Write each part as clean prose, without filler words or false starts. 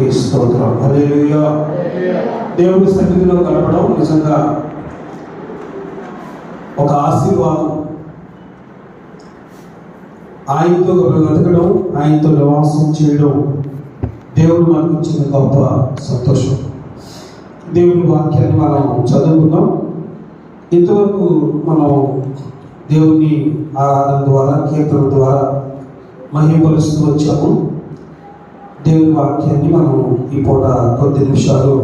దేవునికి స్తోత్రం. హల్లెలూయా. దేవుని సన్నిధిలో గడపడం నిజంగా ఒక ఆశీర్వాదం. ఆయనతో బ్రతకడం, ఆయనతో నివాసం చేయడం దేవుడు మనకు ఇచ్చిన గొప్ప సంతోషం. దేవుని వాక్యాన్ని మనం చదువుకున్నాం. ఇంతవరకు మనం దేవుని ఆరాధన ద్వారా, కీర్తన ద్వారా మహిమపరుస్తూ వచ్చాము. దేవుని వాక్యాన్ని మనం ఈ పూట కొద్ది నిమిషాలు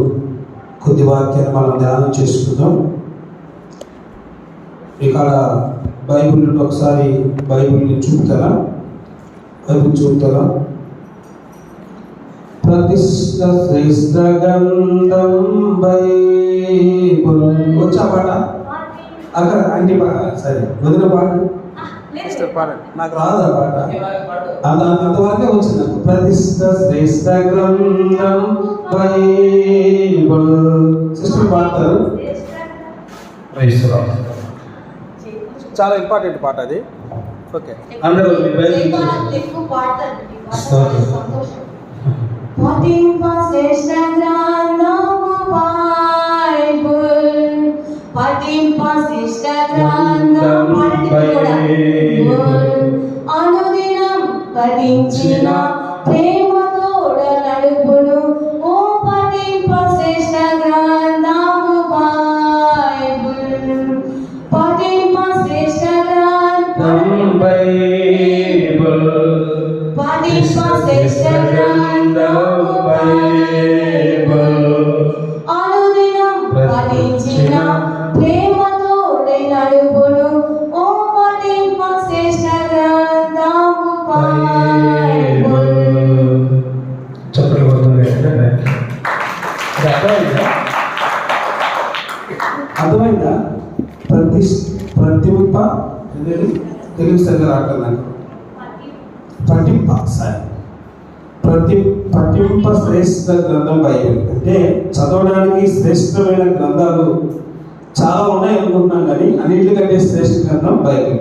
కొద్ది వాక్యాన్ని మనం ధ్యానం చేసుకుందాం. ఇక్కడ బైబిల్ నుండి ఒకసారి బైబిల్ని చూపుతారా? బైబిల్ చూపుతారా? ప్రతిష్ట శ్రేష్ఠ గ్రంథం బైబిల్. వచ్చా పాట అక్కడ అన్ని పాట సరే వదిన పాట నాకు రాదు ఆ పాట. అంతవరకే వచ్చింది. ప్రతిష్ట శ్రేష్ఠ గ్రంథం బైబిల్. సిస్టర్ పాడతారు. చాలా ఇంపార్టెంట్ పాట అది. ఓకే అందరూ శ్రేష్ఠ గ్రంథము బైబిల్, శ్రేష్ఠ గ్రంథము అనుదినం పఠించిన ప్రేమతోడ నడుపును. ఓ పఠింప శ్రేష్ఠ గ్రంథము బైబిల్, పఠింప శ్రేష్ఠ గ్రంథము బైబిల్, పఠింప శ్రేష్ఠ గ్రంథము బైబిల్ అనుదినం పఠించిన ప్రేమతోడై నడుపును. ఓ పఠింప శ్రేష్ఠ గ్రంథము బైబిల్. చెప్పలు కొడుతుంది. అర్థమైందా? ప్రతింప తెలుగు సరిగ్గా రావట్లేదు. పఠింప సార్ పఠింప శ్రేష్ఠ గ్రంథం బైబిల్ అంటే చదవడానికి శ్రేష్టమైన గ్రంథాలు చాలా ఉన్నాయి అనుకుంటున్నాం, కానీ అన్నింటికంటే శ్రేష్ఠ గ్రంథం బైబిల్.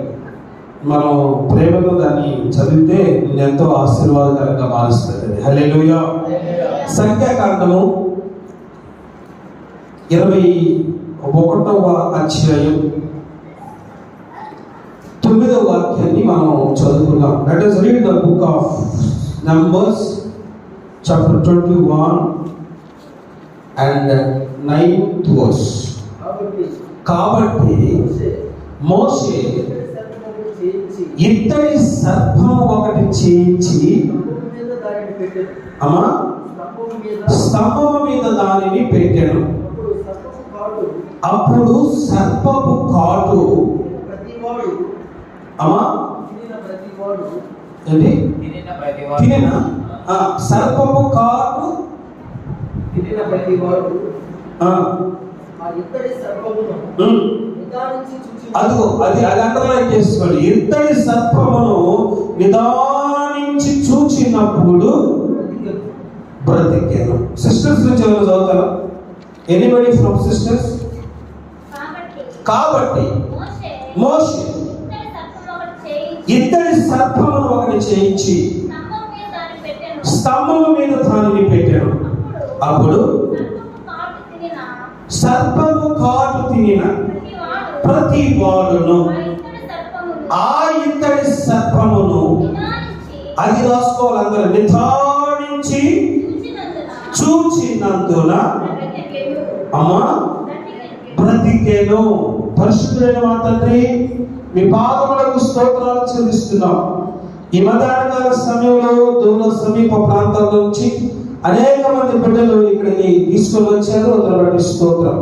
మనం ప్రేమతో దాన్ని చదివితే ఎంతో ఆశీర్వాదకరంగా మారుస్తుంది. హల్లెలూయా. సంఖ్యాకాండము 21వ అధ్యాయం 9వ వాక్యాన్ని మనం చదువుకుందాం. Let us read the book of Numbers chapter 21 and 9th verse. కాబట్టి మోషే ఇత్తడి సర్పం ఒకటి చేయించి స్తంభము మీద దానిని పెట్టాను. అప్పుడు సర్పపు కాటు తినిన సర్పపు కాటు అదిగో అది అండర్లైన్ చేసుకోండి. ఇత్తడి సర్పమును నిదానించి చూచినప్పుడు బ్రతికాను. సిస్టర్స్ నుంచి ఎవరు చదువుతారా? Anybody from sisters? కాబట్టి మోషే ఇత్తడి సర్పమును ఒకటి చేయించి స్తంభము మీద దానిని పెట్టాను. అప్పుడు సర్పము కాటు తినిన ప్రతి వాడును ఆ ఇత్తడి సర్పమును, అది రాసుకోవాలి అందరూ, నిదానించి చూచినందున అమ్మా బ్రతికేను. పరిశుద్ధుడైన మా తండ్రి, మీ పాదములకు స్తోత్రాలు చెల్లిస్తున్నాం. ఈ మధ్యాహ్నకాల సమయంలో దూర సమీప ప్రాంతాల నుంచి అనేక మంది బిడ్డలు ఇక్కడికి తీసుకొని వచ్చారు. అందులో బట్టి స్తోత్రం.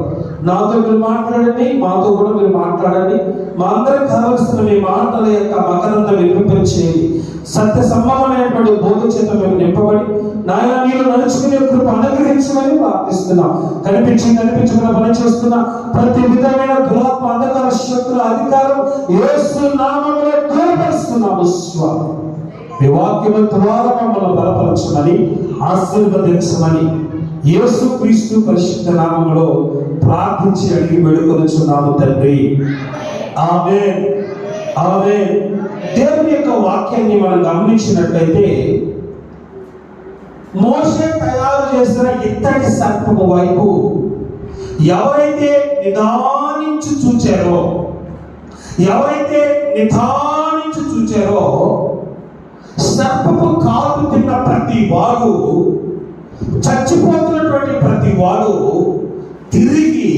నాతో మీరు మాట్లాడండి, మాతో కూడా మీరు మాట్లాడండి. మా అందరికి కావలసిన మీ మాటల యొక్క మకరందం వినిపించేయండి. సత్య సంబంధమైనటువంటి బోధ చేత మేము నింపబడి నాయన మీరు నడుచుకునే కృప అనుగ్రహించమని ప్రార్థిస్తున్నాం. కనిపించకుండా పని చేస్తున్న ప్రతి విధమైన దురాత్మ అంధకార శక్తుల అధికారం యేసు నామములో దూరపరుస్తున్నాము. స్వామి మీ వాక్యము ద్వారా మమ్మల్ని బలపరచమని ఆశీర్వదించమని యేసు క్రీస్తు పరిశుద్ధ నామములో ప్రార్థించి అడిగి వేడుకొనుచున్నాము తండ్రి. ఆమేన్, ఆమేన్. దేవుని యొక్క వాక్యాన్ని మనం గమనించినట్లయితే మోషే తయారు చేసిన ఇత్తడి సర్పము వైపు ఎవరైతే నిదానించి చూచారో, ఎవరైతే నిదానించి చూచారో, సర్పము కాలు తిన్న ప్రతి వాడు, చచ్చిపోతున్నటువంటి ప్రతి వాడు తిరిగి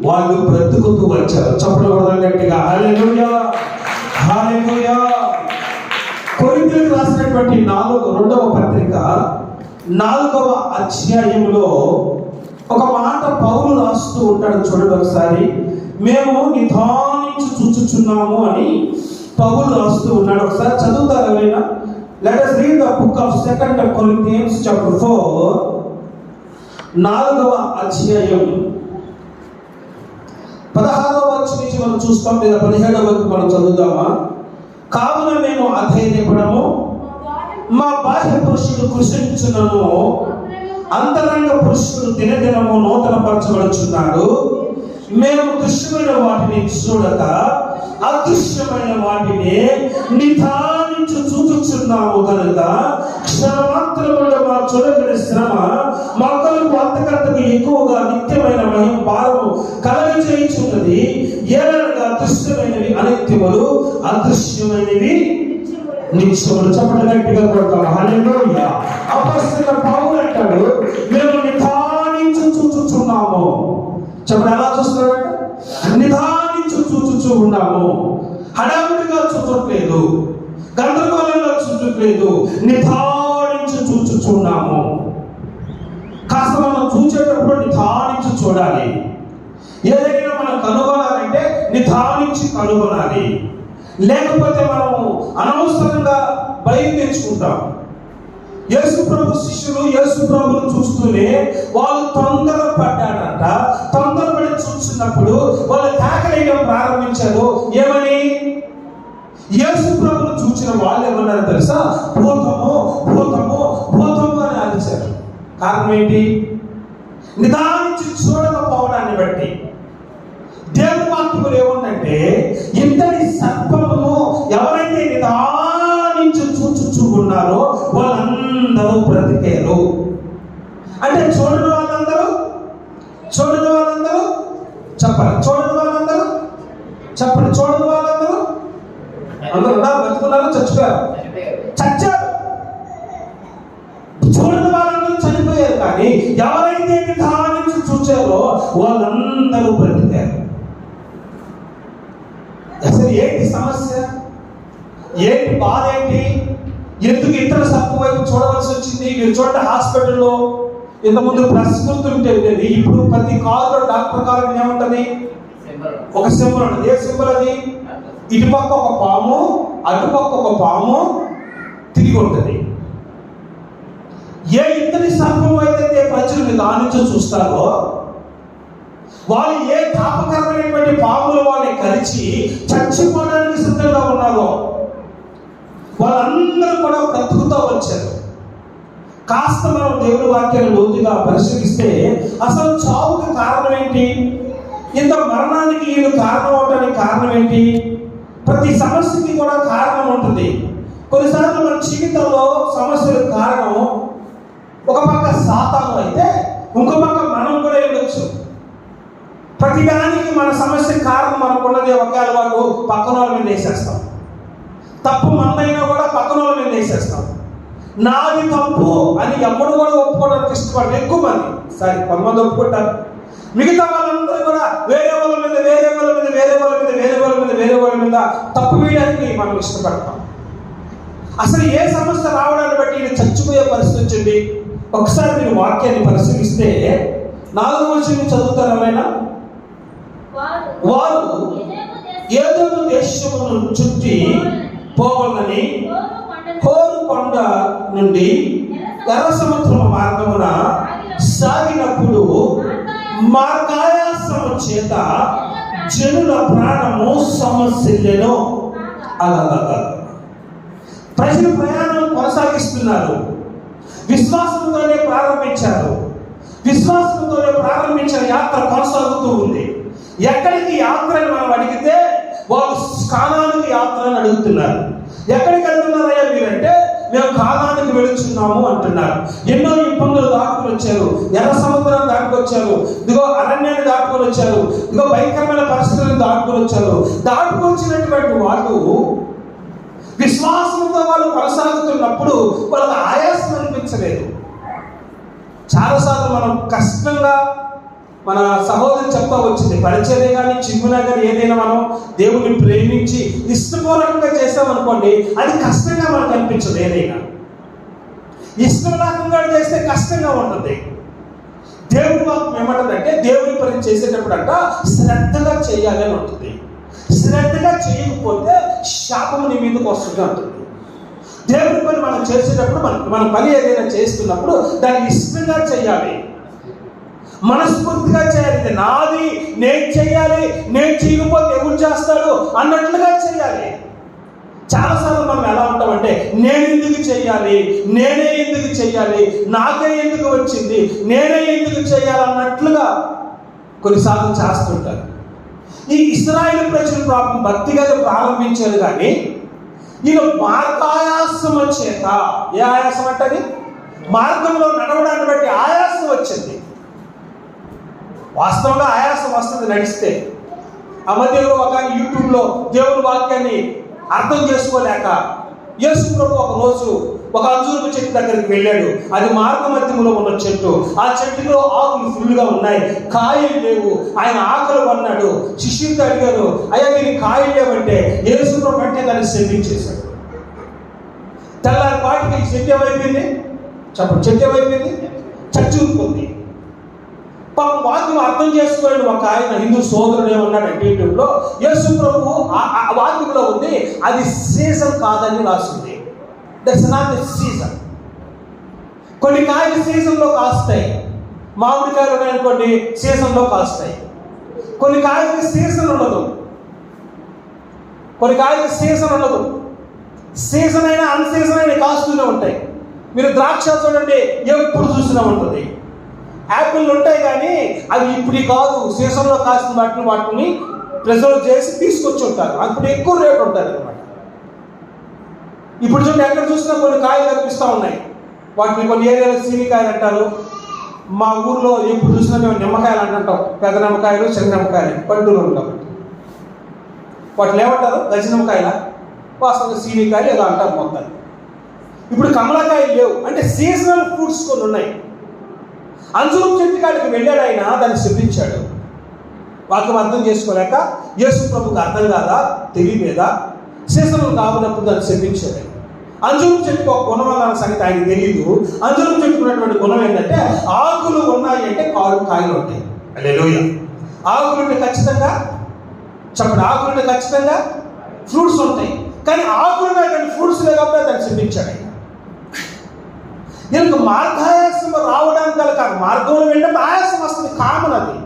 వాళ్ళు బ్రతుకుతూ వచ్చారు. చప్పుడు కూడా గట్టిగా హల్లెలూయా, హల్లెలూయా. కొరింథీయులకు రాసినటువంటి 2వ పత్రిక 4వ అధ్యాయంలో ఒక మాట పౌలు రాస్తూ ఉంటాడు. చూడండి ఒకసారి. మేము నిదానించి చూచుచున్నాము అని పౌలు రాస్తూ ఉన్నాడు. ఒకసారి చదువుతారు ఎవరైనా? Let us read the book of 2 Corinthians chapter 4, 4వ అధ్యాయం 16వ వచనం నుంచి మనం చూస్తాం, లేదా 17వ వరకు మనం చదువుదామా? కావున మేము అధైర్యపడము, మా బాహ్య పురుషుడు కృషించునను, అంతరంగ పురుషుడు దినదినము నూతన పరచబడుచున్నాడు. మేము దృశ్యమైన వాటిని చూడక అదృశ్యమైన వాటిని నిదానించి చూచుచున్నాము కనుక క్షణమాత్రములో మా చూడగలిగిన శ్రమ మొక్కలకు అంతకంతకు ఎక్కువగా నిత్యమైన మహిమ భారము కలగజేయుచున్నది. ఏలనగా దృశ్యమైనవి అనిత్యములు, అదృశ్యమైనవి నిత్యములు. చెప్పండి గట్టిగా కొడతాం. హల్లెలూయా. అపొస్తలుడైన పౌలు అంటాడు, మేము నిదానించి చూచుచున్నాము. చెప్పండి, ఎలా చూస్తున్నాడు? నిదానించి చూచుచూ ఉన్నాము. హడావిడిగా చూచట్లేదు, గందరగోళంగా చూచట్లేదు, నిదానించి చూచుచున్నాము. కాస్త మనం చూసేటప్పుడు నిదానించి చూడాలి. ఏదైనా మనం కనుగొనాలంటే నిదానించి కనుగొనాలి. లేకపోతే మనము అనవసరంగా భయం తెచ్చుకుంటాం. యేసు ప్రభు శిష్యులు యేసు ప్రభును చూస్తూనే వాళ్ళు తొందరపడ్డాడంట. తొందరపడి చూస్తున్నప్పుడు వాళ్ళు కేకలేయడం ప్రారంభించారు. ఏమని? యేసు ప్రభును చూసిన వాళ్ళు ఏమన్నారు తెలుసా? భూతము, భూతము, భూతము అని అరిచారు. కారణం ఏంటి? నిదానించి చూడకపోవడాన్ని బట్టి. దేవుని వాక్యములు ఏముందంటే, ఇంతటి సర్పము ఎవరైతే నిదానించి చూచుచూ ఉన్నారో వాళ్ళందరూ బ్రతికేరు. అంటే చూడని వాళ్ళందరూ, చూడని వాళ్ళందరూ చెప్పాలి. చూడని వాళ్ళందరూ చెప్పండి. చూడని వాళ్ళందరూ అందరూ బ్రతుకున్నారు, చచ్చిపోయారు, చచ్చారు. చూడని వాళ్ళందరూ చనిపోయారు. కానీ ఎవరైతే నిదానించి చూచారో వాళ్ళందరూ బ్రతికారు. అసలు ఏంటి సమస్య? ఏంటి బాధ? ఏంటి? ఎందుకు ఇతర సర్పం వైపు చూడవలసి వచ్చింది? మీరు చూడండి, హాస్పిటల్లో ఇంతకుముందు ప్రెస్ గుర్తుంటే ఇప్పుడు ప్రతి కారులో డాక్టర్ కారు ఏముంటది? ఒక సింబల్ ఉంటుంది. ఏ సింబల్ అది? ఇటుపక్క ఒక పాము, అటుపక్క ఒక పాము తిరిగి ఉంటుంది. ఏ ఇతని సర్పం అయితే ప్రజలు నిదానించి చూస్తారో వాళ్ళు ఏ తాపకరమైనటువంటి పాములు వాళ్ళని కలిసి చచ్చిపోవడానికి సిద్ధంగా ఉన్నారో వాళ్ళందరూ కూడా బ్రతుకుతూ వచ్చారు. కాస్త మనం దేవుని వాక్యాన్ని లోతుగా పరిశీలిస్తే అసలు చావుకి కారణం ఏంటి? ఇంత మరణానికి వీళ్ళు కారణం అవడానికి కారణం ఏంటి? ప్రతి సమస్యకి కూడా కారణం ఉంటుంది. కొన్నిసార్లు మన జీవితంలో సమస్యలకు కారణం ఒక పక్క సాతాను అయితే ఇంకో పక్క మనం కూడా ఉండొచ్చు. ప్రతిదానికి మన సమస్య కారణం మనకున్నది ఒకే అలవాటు, పక్కన వాళ్ళ మీద వేసేస్తాం. తప్పు మనదైనా కూడా పక్కన వాళ్ళ మీద వేసేస్తాం. నాది తప్పు అని ఎప్పుడు కూడా ఒప్పుకోవడానికి ఇష్టపడరు ఎక్కువ మంది. సరే, కొంతమంది ఒప్పుకుంటారు. మిగతా వాళ్ళందరూ కూడా వేరే వాళ్ళ మీద వేరే వాళ్ళ మీద వేరే వాళ్ళ మీద వేరే వాళ్ళ మీద వేరే వాళ్ళ మీద తప్పు వేయడానికి మనం ఇష్టపడతాం. అసలు ఏ సమస్య రావడాన్ని బట్టి ఇది చచ్చిపోయే పరిస్థితి వచ్చింది? ఒకసారి మీరు వాక్యాన్ని పరిశీలిస్తే 4వ వచనం చదువుతారు ఎవరైనా? వారు ఏదోను దేశమును చుట్టి పోవాలని హోరు కొండ నుండి ఎర్ర సముద్రము మార్గమున సాగినప్పుడు మార్గాయాసము చేత జనుల ప్రాణము సమస్యలను. అలాగా ప్రజలు ప్రయాణం కొనసాగిస్తున్నారు. విశ్వాసంతోనే ప్రారంభించారు. విశ్వాసంతోనే ప్రారంభించిన యాత్ర కొనసాగుతూ ఉంది. ఎక్కడికి యాత్ర అని మనం అడిగితే వాళ్ళు కానానికి యాత్ర అని అడుగుతున్నారు. ఎక్కడికి వెళ్తున్నారయ్యా మీరంటే, మేము కానానికి వెళుతున్నాం వెళ్తున్నాము అంటున్నారు. ఎన్నో ఇబ్బందులు దాటుకుని వచ్చారు, ఎర్ర సముద్రాన్ని దాటుకొచ్చారు, ఇదిగో అరణ్యాన్ని దాటుకొని వచ్చారు, ఇదిగో భయంకరమైన పరిస్థితులను దాటుకొని వచ్చారు. దాటుకొచ్చినటువంటి వాళ్ళు విశ్వాసంతో వాళ్ళు కొనసాగుతున్నప్పుడు వాళ్ళకి ఆయాసం అనిపించలేదు. చాలాసార్లు మనం కష్టంగా, మన సహోదరు చెప్తా వచ్చింది, పరిచర్య కానీ చిమ్మునా కానీ ఏదైనా మనం దేవుని ప్రేమించి ఇష్టపూర్వకంగా చేస్తామనుకోండి, అది కష్టంగా మనకు అనిపించదు. ఏదైనా ఇష్టపూర్వకంగా చేస్తే కష్టంగా ఉంటుంది. దేవుడి వాక్యం ఏమంటుందంటే, దేవుని పని చేసేటప్పుడు అంట శ్రద్ధగా చేయాలి అని ఉంటుంది. శ్రద్ధగా చేయకపోతే శాపము నీ మీదకి వస్తుంది అంటుంది. దేవుడి పని మనం చేసేటప్పుడు మన పని ఏదైనా చేస్తున్నప్పుడు దాన్ని ఇష్టంగా చేయాలి, మనస్ఫూర్తిగా చేయాలి. ఇది నాది, నేను చేయాలి, నేను చేయకపోతే ఎవరు చేస్తాడు అన్నట్లుగా చేయాలి. చాలాసార్లు మనం ఎలా ఉంటామంటే, నేను ఎందుకు చేయాలి, నేనే ఎందుకు చేయాలి, నాకే ఎందుకు వచ్చింది, నేనే ఎందుకు చేయాలి అన్నట్లుగా కొన్నిసార్లు చేస్తుంటారు. ఈ ఇశ్రాయేలు ప్రజలు పాపం భక్తిగా ప్రారంభించారు, కానీ ఈయన మార్గాయాసం చేత, ఏ ఆయాసం అంటే మార్గంలో నడవడాన్ని బట్టి ఆయాసం వచ్చింది. వాస్తవంగా ఆయాసం వస్తుంది నడిస్తే. ఆ మధ్యలో ఒక యూట్యూబ్లో దేవుని వాక్యాన్ని అర్థం చేసుకోలేక యేసు ప్రభు ఒక రోజు ఒక అంజూరపు చెట్టు దగ్గరికి వెళ్ళాడు. అది మార్గ మధ్యంలో ఉన్న చెట్టు. ఆ చెట్టులో ఆకులు ఫుల్గా ఉన్నాయి, కాయలు లేవు. ఆయన ఆకలి కొన్నాడు. శిష్యుడితో అడిగారు, అయ్యా మీరు కాయలు లేవంటే యేసు ప్రభు అంటే దాన్ని శపించేశాడు. తెల్లారి పాటికి చెట్టు ఏమైపోయింది? చెప్పండి, చెట్టు ఏమైపోయింది? చచ్చుకుంది. పాపం వాక్యం అర్థం చేసుకోలేడు ఒక ఆయన హిందూ సోదరుడు ఏమన్నాడంటే యూట్యూబ్లో, యేసు ప్రభు ఆ వాక్యంలో ఉంది, అది సీజన్ కాదని రాసింది. That's not the season. కొన్ని కాయలు సీజన్లో కాస్తాయి. మామిడికాయలు ఉన్నాయనుకోండి, సీజన్లో కాస్తాయి. కొన్ని కాయలకి సీజన్ ఉండదు. కొన్ని కాయలకి సీజన్ ఉండదు. సీజన్ అయినా అన్సీజన్ అయినా కాస్తూనే ఉంటాయి. మీరు ద్రాక్ష చూడండి, ఎప్పుడు చూసినా ఉంటుంది. యాపిల్ ఉంటాయి కానీ అవి ఇప్పుడు కాదు, సీజన్లో కాసిన వాటిని ప్రిజర్వ్ చేసి తీసుకొచ్చి ఉంటారు. అప్పుడు ఎక్కువ రేటు ఉంటుంది అనమాట. ఇప్పుడు చూడండి, ఎక్కడ చూసినా కొన్ని కాయలు కనిపిస్తూ ఉన్నాయి. వాటిని కొన్ని ఏరియాలో సీనికాయలు అంటారు. మా ఊర్లో ఎప్పుడు చూసినా మేము నిమ్మకాయలు అంటుంటాం. పెద్ద నిమ్మకాయలు, చిన్న నిమ్మకాయలు, పండుగలు కాబట్టి వాటిని ఏమంటారు? గజ నిమ్మకాయల, వాస్తవంగా సీనికాయలు ఇలా అంటారు మొత్తం. ఇప్పుడు కమలకాయలు లేవు, అంటే సీజనల్ ఫ్రూట్స్ కొన్ని ఉన్నాయి. అంజూరం చెట్టు కాడికి వెళ్ళాడు ఆయన, దాన్ని శపించాడు. వాక్యం అర్థం చేసుకోలేక, యేసు ప్రభుకి అర్థం కాదా, తెలియలేదా, సీజనల్ కావునప్పుడు దాన్ని శపించాడు. అంజూరం చెట్టుకు ఒక గుణం అన్న సంగతి ఆయనకు తెలియదు. అంజూరం చెట్టుకున్నటువంటి గుణం ఏంటంటే, ఆకులు ఉన్నాయి అంటే కాయలు ఉంటాయి. హల్లెలూయా. ఆకులు ఉంటే ఖచ్చితంగా, చెప్పండి, ఆకులు ఉంటే ఖచ్చితంగా ఫ్రూట్స్ ఉంటాయి. కానీ ఆకులు ఉన్నాయి కానీ ఫ్రూట్స్ లేకపోతే దాన్ని శపించాడు ఆయన. దీనికి మార్గాయాసం రావడానికి గల కాదు, మార్గంలో వెళ్ళడం ఆయాసం వస్తుంది, కామన్ అది.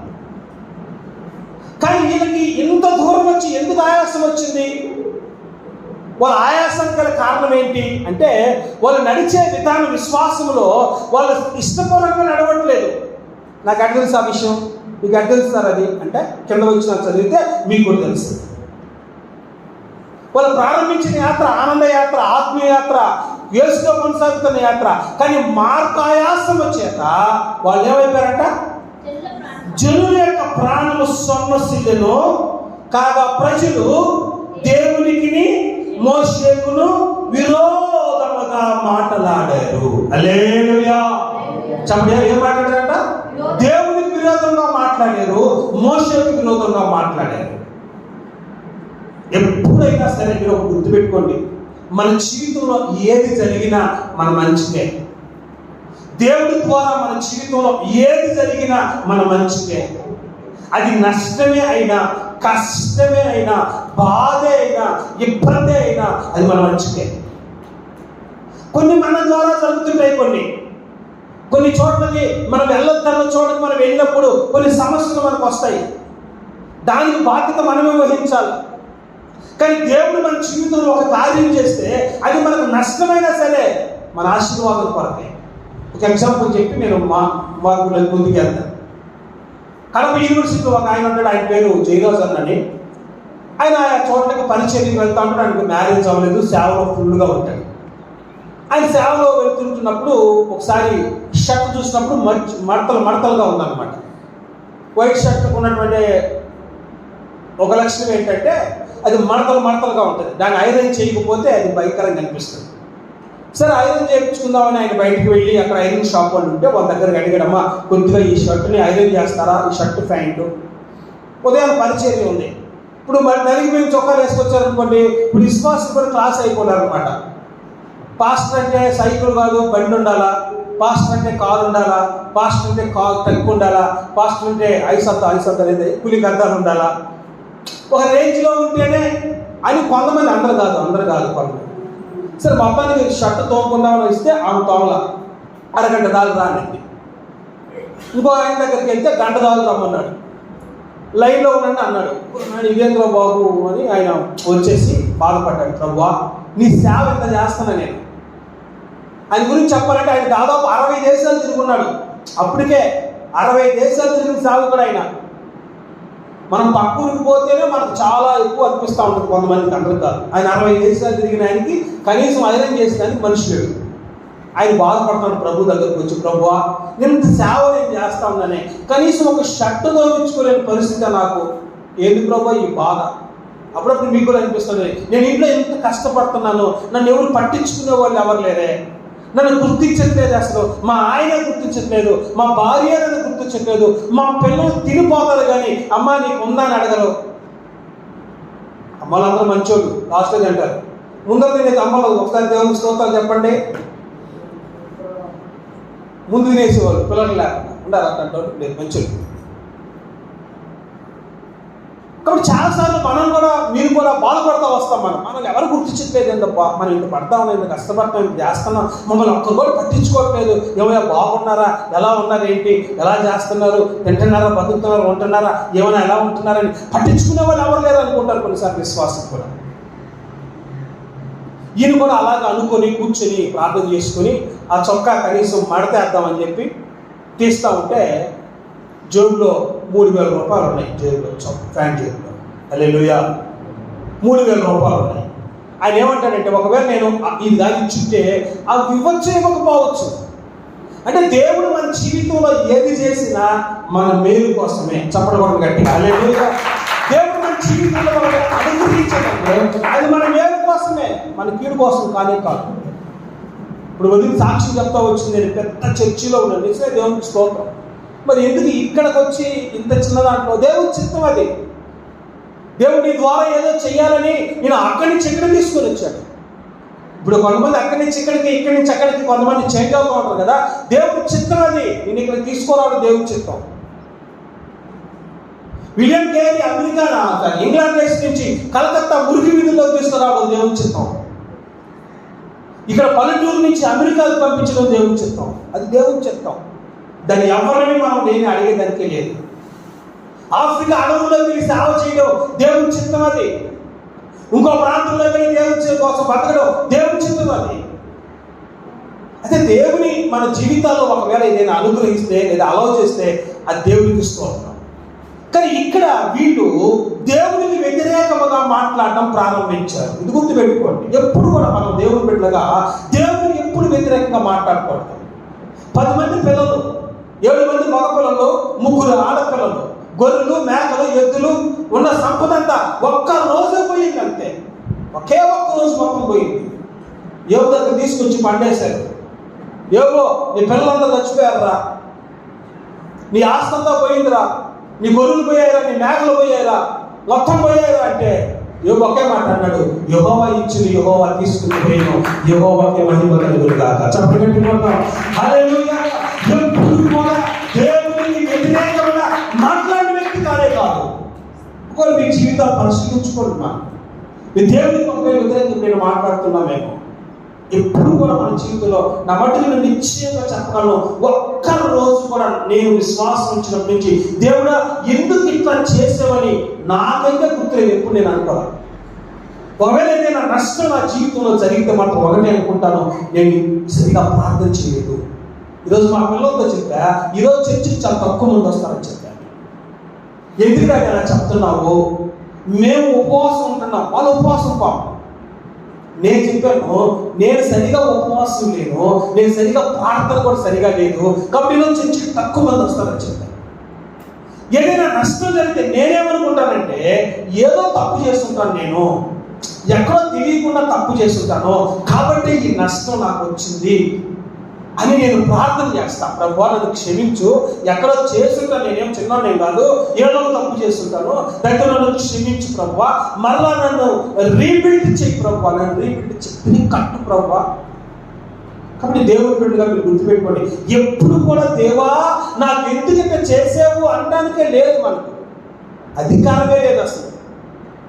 కానీ వీళ్ళకి ఇంత దూరం వచ్చి ఎందుకు ఆయాసం వచ్చింది? వాళ్ళ ఆయాసం గల కారణం ఏంటి అంటే, వాళ్ళు నడిచే విధానం, విశ్వాసంలో వాళ్ళు ఇష్టపూర్వకంగా నడవట్లేదు. నాకు అడ్డ తెలుసు ఆ విషయం, మీకు అడ్డ తెలుస్తారు అది అంటే కింద వచ్చిన చదివితే మీకు కూడా తెలుస్తుంది. వాళ్ళు ప్రారంభించిన యాత్ర ఆనంద యాత్ర, ఆత్మీయ యాత్ర, యేసుతో కొనసాగుతున్న యాత్ర. కానీ మార్గాయాసం చేత వాళ్ళు ఏమైపోయారంట? జనుల యొక్క ప్రాణము సొమ్మసిల్లును కాగా ప్రజలు దేవునికి మోషేకును విరోధముగా మాట్లాడారు. హల్లెలూయా. చెప్పండి, ఏం మాట్లాడారంట? దేవునికి విరోధంగా మాట్లాడారు, మోషేకు విరోధంగా మాట్లాడారు. ఎప్పుడైనా సరే మీరు ఒక గుర్తుపెట్టుకోండి, మన జీవితంలో ఏది జరిగినా మన మంచికే. దేవుడి ద్వారా మన జీవితంలో ఏది జరిగినా మన మంచికే. అది నష్టమే అయినా, కష్టమే అయినా, బాధే అయినా, ఇబ్బంది అయినా అది మన మంచికే. కొన్ని మన ద్వారా జరుగుతుంటాయి. కొన్ని చోట్లకి మనం వెళ్ళొద్దన్న చోటకి మనం వెళ్ళినప్పుడు కొన్ని సమస్యలు మనకు వస్తాయి. దానికి బాధ్యత మనమే వహించాలి. కానీ దేవుడు మన జీవితంలో ఒక కార్యం చేస్తే అది మనకు నష్టమైనా సరే మన ఆశీర్వాదం కొరకే. ఒక ఎగ్జాంపుల్ చెప్పి నేను మాకు ముందుకు వెళ్తాను. కడప యూనివర్సిటీలో ఒక ఆయన ఉంటాడు, ఆయన పేరు జయరాజ్ అన్నని. ఆయన ఆ చోట్లకి పరిచర్యకి వెళ్తా ఉంటాడు. ఆయనకు మ్యారేజ్ అవ్వలేదు, సేవలో ఫుల్గా ఉంటాడు. ఆయన సేవలో వెళ్తుంటున్నప్పుడు ఒకసారి షర్ట్ చూసినప్పుడు మడతలుగా ఉందన్నమాట. వైట్ షర్ట్ ఉన్నటువంటి ఒక లక్షణం ఏంటంటే అది మడతలుగా ఉంటుంది. దాన్ని ఐరన్ చేయకపోతే అది భయంకరంగా కనిపిస్తుంది. సరే ఐరన్ చేయించుకుందామని ఆయన బయటికి వెళ్ళి అక్కడ ఐరన్ షాప్ వాళ్ళు ఉంటే వాళ్ళ దగ్గరికి అడిగాడమ్మా, కొద్దిగా ఈ షర్ట్ని ఐరన్ చేస్తారా, ఈ షర్ట్ ప్యాంటు. ఉదయం పరిచర్య ఉంది. ఇప్పుడు మరి నలిగి మేము చొక్కాలు వేసుకొచ్చారనుకోండి, ఇప్పుడు విశ్వాసం కూడా క్లాస్ అయిపోయారు అనమాట. పాస్టర్ అంటే సైకిల్ కాదు బండి ఉండాలా, పాస్టర్ అంటే కారు ఉండాలా, పాస్టర్ అంటే కారు తక్కువ ఉండాలా, పాస్టర్ అంటే ఐసత్త లేదా పులి గద్దాలు ఉండాలా, ఒక రేంజ్లో ఉంటేనే అని కొంతమంది, అందరు కాదు కొంతమంది. సరే మొత్తానికి షర్ట్ తోముకుందామని ఇస్తే ఆమె తోమల అరగంట దాకా రానండి. ఇంకో ఆయన దగ్గరికి వెళ్తే గంట దాకా రమ్మన్నాడు. లైన్లో ఉండండి అన్నాడు. ఇదేంద్ర బాబు అని ఆయన వచ్చేసి బాధపడ్డాడు. ప్రభువా నీ సేవ ఎంత చేస్తాను నేను. ఆయన గురించి చెప్పాలంటే ఆయన దాదాపు 60 దేశాలు తిరుగున్నాడు. అప్పటికే 60 దేశాలు తిరిగిన సేవకుడు ఆయన. మనం పక్కూరికి పోతేనే మనకు చాలా ఎక్కువ అనిపిస్తూ ఉంటుంది కొంతమందికి, అందరికి కాదు. ఆయన 60 దేశాలు తిరిగిన ఆయనకి కనీసం ఐరన్ చేసేదానికి మనిషి లేడు. ఆయన బాధపడుతున్నాడు ప్రభు దగ్గరకు వచ్చి, ప్రభువా నేను సేవ నేను చేస్తా ఉన్నానే, కనీసం ఒక షర్టు తోమించుకోలేని పరిస్థితి నాకు, ఏంది ప్రభు ఈ బాధ. అప్పుడప్పుడు మీకు కూడా అనిపిస్తుంది, నేను ఇంట్లో ఎంత కష్టపడుతున్నాను, నన్ను ఎవరు పట్టించుకునే వాళ్ళు ఎవరు లేరే, నన్ను గుర్తించట్లేదు, అసలు మా ఆయన గుర్తించట్లేదు, మా భార్య నన్ను గుర్తించట్లేదు, మా పిల్లలు తినిపోతారు కానీ అమ్మ నీకు ఉందా అని అడగరు. అమ్మలందరూ మంచోళ్ళు లాస్ట్గా అంటారు. ముందర తినేది అమ్మలు. ఒకసారి దేవుని స్తోత్రాలు చెప్పండి. ముందు తినేసేవాళ్ళు పిల్లలు లేకుండా ఉండాలి అంటారు, లేదు మంచోళ్ళు. కాబట్టి చాలాసార్లు మనం కూడా, మీరు కూడా బాధపడతా వస్తాం. మనం ఎవరు గుర్తించట్లేదు ఏంటప్ప, మనం ఇంత పడతాం, ఇంత కష్టపడతాం, ఇంత చేస్తున్నాం, మమ్మల్ని ఒక్కరు కూడా పట్టించుకోవట్లేదు. ఏమైనా బాగున్నారా, ఎలా ఉన్నారు, ఏంటి, ఎలా చేస్తున్నారు, తింటున్నారా, బతుకుతున్నారా, ఉంటున్నారా, ఏమైనా ఎలా ఉంటున్నారని పట్టించుకునే వాళ్ళు ఎవరు లేరు అనుకుంటారు కొన్నిసార్లు విశ్వాసం కూడా. ఈయన కూడా అలాగ అనుకొని కూర్చొని ప్రార్థన చేసుకుని ఆ చొక్కా కనీసం మడతేద్దామని చెప్పి తీస్తూ ఉంటే జేబులో 3000 రూపాయలు ఉన్నాయి. జేబులో ప్యాంట్ జేబులో. హల్లెలూయా, 3000 రూపాయలు ఉన్నాయి. ఆయన ఏమంటాడంటే, ఒకవేళ నేను ఇది దాన్ని ఇచ్చుంటే అవి ఇవ్వచ్చు ఇవ్వకపోవచ్చు. అంటే దేవుడు మన జీవితంలో ఏది చేసినా మన మేలు కోసమే. చెప్పడం గట్టిగా హల్లెలూయా. దేవుడు మన జీవితంలో అనుగ్రహించాడంటే అది మన మేలు కోసమే, మన కీడు కోసం కానే కాదు. ఇప్పుడు వదిలి సాక్షి చెప్తా వచ్చింది, నేను పెద్ద చర్చిలో ఉన్నాను, నిజమే దేవునికి స్తోత్రం. మరి ఎందుకు ఇక్కడికి వచ్చి ఇంత చిన్న దాంట్లో దేవుడి చిత్తం అది. దేవుడు నీ ద్వారా ఏదో చెయ్యాలని నేను అక్కడి నుంచి ఇక్కడ తీసుకొని వచ్చాడు. ఇప్పుడు కొంతమంది అక్కడి నుంచి ఇక్కడికి, ఇక్కడి నుంచి అక్కడికి కొంతమంది చేంజ్ అవుతూ ఉంటారు కదా. దేవుడి చిత్తం అది. నేను ఇక్కడ తీసుకురావడం దేవుడి చిత్తం. విలియం కేరీ అమెరికా ఇంగ్లాండ్ దేశం నుంచి కలకత్తా మురికి వీధుల్లో తీసుకురావడం దేవుడి చిత్తం. ఇక్కడ పల్లెటూరు నుంచి అమెరికాకు పంపించడం దేవుడి చిత్తం. అది దేవుడి చిత్తం. దాన్ని ఎవరిని మనం నేను అడిగేదానికే లేదు. ఆఫ్రికా అడవుల్లో వెళ్ళి సేవ చేయడం దేవుని చిత్తం అది. ఇంకో ప్రాంతంలో వెళ్ళి దేవుని కోసం బతకడం దేవుని చిత్తం అది. అయితే దేవుని మన జీవితాల్లో ఒకవేళ ఏదైనా అనుగ్రహిస్తే లేదా అలౌ చేస్తే అది దేవునికి ఇస్తూ ఉంటాం. కానీ ఇక్కడ వీళ్ళు దేవునికి వ్యతిరేకముగా మాట్లాడడం ప్రారంభించారు. ఇది గుర్తుపెట్టుకోండి. ఎప్పుడు కూడా మనం దేవుని బిడ్డలుగా దేవునికి ఎప్పుడు వ్యతిరేకంగా మాట్లాడకూడదు. 10 మంది పిల్లలు, 7 మంది మగ పిల్లలు, 3 ఆడపిల్లలు, గొర్రెలు, మేకలు, ఎద్దులు ఉన్న సంపద అంతా ఒక్క రోజే పోయింది. అంతే, ఒకే ఒక్క రోజు మొత్తం పోయింది. యోబు దగ్గర తీసుకొచ్చి పండేశారు. యోబు నీ పిల్లలంతా చచ్చిపోయారా, నీ ఆస్తి అంతా పోయిందిరా, నీ గొర్రెలు పోయారా, నీ మేకలు పోయారా, మొత్తం పోయారా అంటే యోబు ఒకే మాట అన్నాడు, యెహోవా ఇచ్చింది యెహోవా తీసుకుని పోయిన యెహోవాకే మహిమ కలుగుగాక. చెప్పండి హల్లెలూయా. ఎప్పుడు కూడా దేవునికి వ్యతిరేకంగా మాట్లాడిన వ్యక్తి కాదే కాదు. ఒకవేళ మీ జీవితాలు పరిశీలించుకుంటున్నా, మీ దేవునికి ఒకవేళ వ్యతిరేకంగా నేను మాట్లాడుతున్నామేమో. ఎప్పుడు కూడా మన జీవితంలో నా మటుకు నేను నిశ్చయంగా చెప్పగలను, ఒక్క రోజు కూడా నేను విశ్వాసం ఉంచినప్పటి నుంచి దేవుడా ఎందుకు ఇట్లా చేసావని నాకైతే గుర్తులేదు. ఎప్పుడు నేను అనుకోవాలి. ఒకవేళ ఏదైనా నష్టం నా జీవితంలో జరిగితే మాత్రం ఒకటే అనుకుంటాను, నేను సరిగా ప్రార్థన చేయలేదు. ఈరోజు మా పిల్లలతో చెప్పా, ఈరోజు చర్చికి చాలా తక్కువ మంది వస్తారని చెప్పాను. ఎందుకు అలా చెప్తున్నావు? మేము ఉపవాసం ఉంటున్నాం, వాళ్ళు ఉపవాసం పాము. నేను చెప్పాను, నేను సరిగా ఉపవాసం లేను, నేను సరిగా ప్రార్థన కూడా సరిగా లేదు, కాబట్టి ఈరోజు చర్చికి తక్కువ మంది వస్తారని చెప్పాను. ఏదైనా నష్టం జరిగితే నేనేమనుకుంటానంటే ఏదో తప్పు చేస్తుంటాను, నేను ఎక్కడో తెలియకుండా తప్పు చేస్తుంటాను, కాబట్టి ఈ నష్టం నాకు వచ్చింది అని నేను ప్రార్థన చేస్తాను. ప్రభువా నన్ను క్షమించు, ఎక్కడో చేస్తుంటాను, నేనేం చిన్నోనేం కాదు, ఏదో తప్పు చేస్తుంటాను, దగ్గర నన్ను క్షమించు ప్రభువా, మరలా నన్ను రీబిల్డ్ చేయి ప్రభువా, నన్ను రీబిల్డ్ చేయి, కట్టు ప్రభువా. కాబట్టి దేవుడి బిడ్డగా మీరు గుర్తుపెట్టుకోండి, ఎప్పుడు కూడా దేవా నాకు ఎందుకంటే చేసావు అనడానికే లేదు, మనకు అధికారమే లేదు అసలు.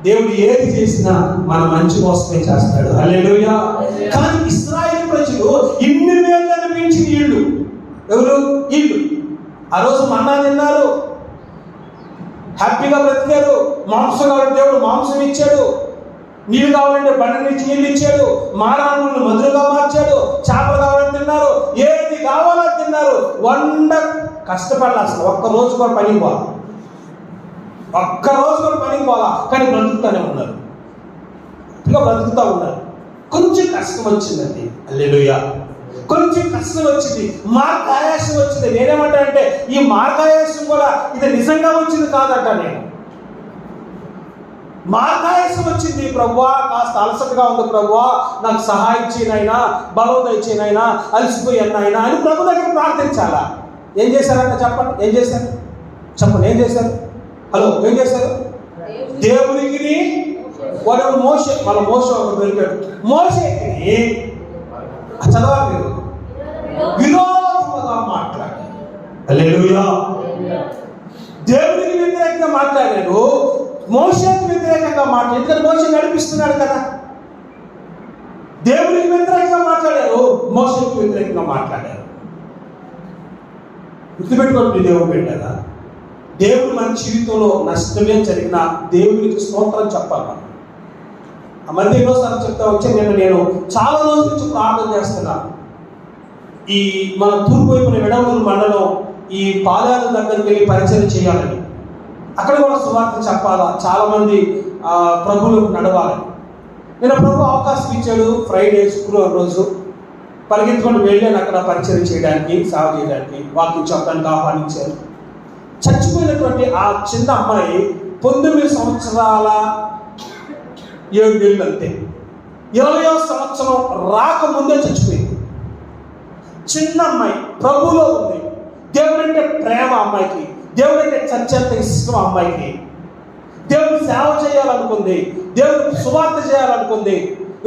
దేవుడు ఏది చేసినా మన మంచి కోసమే చేస్తాడు. హల్లెలూయా. కానీ ఇశ్రాయేలు ప్రజలు ఇన్ని వేలు అనిపించిన ఇళ్ళు, ఎవరు? ఇళ్ళు. ఆ రోజు మన్నా తిన్నారు, హ్యాపీగా బ్రతికారు. మాంసం కావాలంటే దేవుడు మాంసం ఇచ్చాడు, నీళ్ళు కావాలంటే బండ నుంచి నీళ్ళు ఇచ్చాడు, మారాలను మధురగా మార్చాడు, చేపలు కావాలని తిన్నారు, ఏది కావాలని తిన్నారు. కష్టపడాలి, అసలు ఒక్కరోజు కూడా పనికి పోవాలి, ఒక్కరోజు కూడా పనికి పోవాలా, కానీ బ్రతుకుతూనే ఉన్నారు, ఇంకా బ్రతుకుతూ ఉన్నారు. కొంచెం కష్టం వచ్చిందండి, హల్లెలూయా, కొంచెం కష్టం వచ్చింది, మార్గాయాసం వచ్చింది. నేనేమంటానంటే ఈ మార్గాయాసం కూడా ఇది నిజంగా వచ్చింది కాదంట, నేను మార్గాయాసం వచ్చింది. ప్రభువా కాస్త అలసటగా ఉంది ప్రభువా, నాకు సహాయం చేయనైనా, బలం దయచేయనైనా, అలసిపోయానైనా అని ప్రభు దగ్గర ప్రార్థించాలా. ఏం చేశారంట చెప్పండి, ఏం చేశారు చెప్పండి, ఏం చేశారు? హలో, ఏం చేశారు? దేవునికి వాడు మోషే, వాళ్ళ మోషే ఒక దొరికాడు, మోషేకి చదవాలి మీరు, విరోధముగా మాట్లాడారు. హల్లెలూయా. దేవునికి వ్యతిరేకంగా మాట్లాడారు, మోషేకి వ్యతిరేకంగా మాట్లాడారు. ఎందుకంటే మోషే నడిపిస్తున్నాడు కదా. దేవునికి వ్యతిరేకంగా మాట్లాడారు, మోషేకి వ్యతిరేకంగా మాట్లాడారు. గుర్తుపెట్టుకోండి దేవుడు పెట్టారా, దేవుడు మన జీవితంలో నష్టమే జరిగినా దేవునికి స్తోత్రం చెప్పాలి. ఆ మధ్య ఎన్నోసార్లు చెప్తా వచ్చి నేను చాలా రోజుల నుంచి ప్రార్థన చేస్తున్నాను. ఈ మన తూర్పు వైపున విడవలూరు మండలం ఈ పాదాల దగ్గరికి వెళ్ళి పరిచయం చేయాలని, అక్కడ కూడా సువార్త చెప్పాలా, చాలా మంది ప్రభువులు నడవాలని. నేను ప్రభు అవకాశం ఇచ్చాడు. ఫ్రైడే శుక్రవారం రోజు పరిగెత్తుకొని వెళ్ళాను అక్కడ పరిచయం చేయడానికి, సేవ చేయడానికి, వాక్యం చెప్పడానికి ఆహ్వానించారు. చచ్చిపోయినటువంటి ఆ చిన్న అమ్మాయి 19 సంవత్సరాల 7 నెలలు అంతే, 20వ సంవత్సరం రాకముందే చచ్చిపోయింది. చిన్న అమ్మాయి ప్రభువులో ఉంది, దేవుడంటే ప్రేమ అమ్మాయికి, దేవుడంటే చచ్చేంత ఇష్టం అమ్మాయికి, దేవుడు సేవ చేయాలనుకుంది, దేవుడికి సువార్త చేయాలనుకుంది,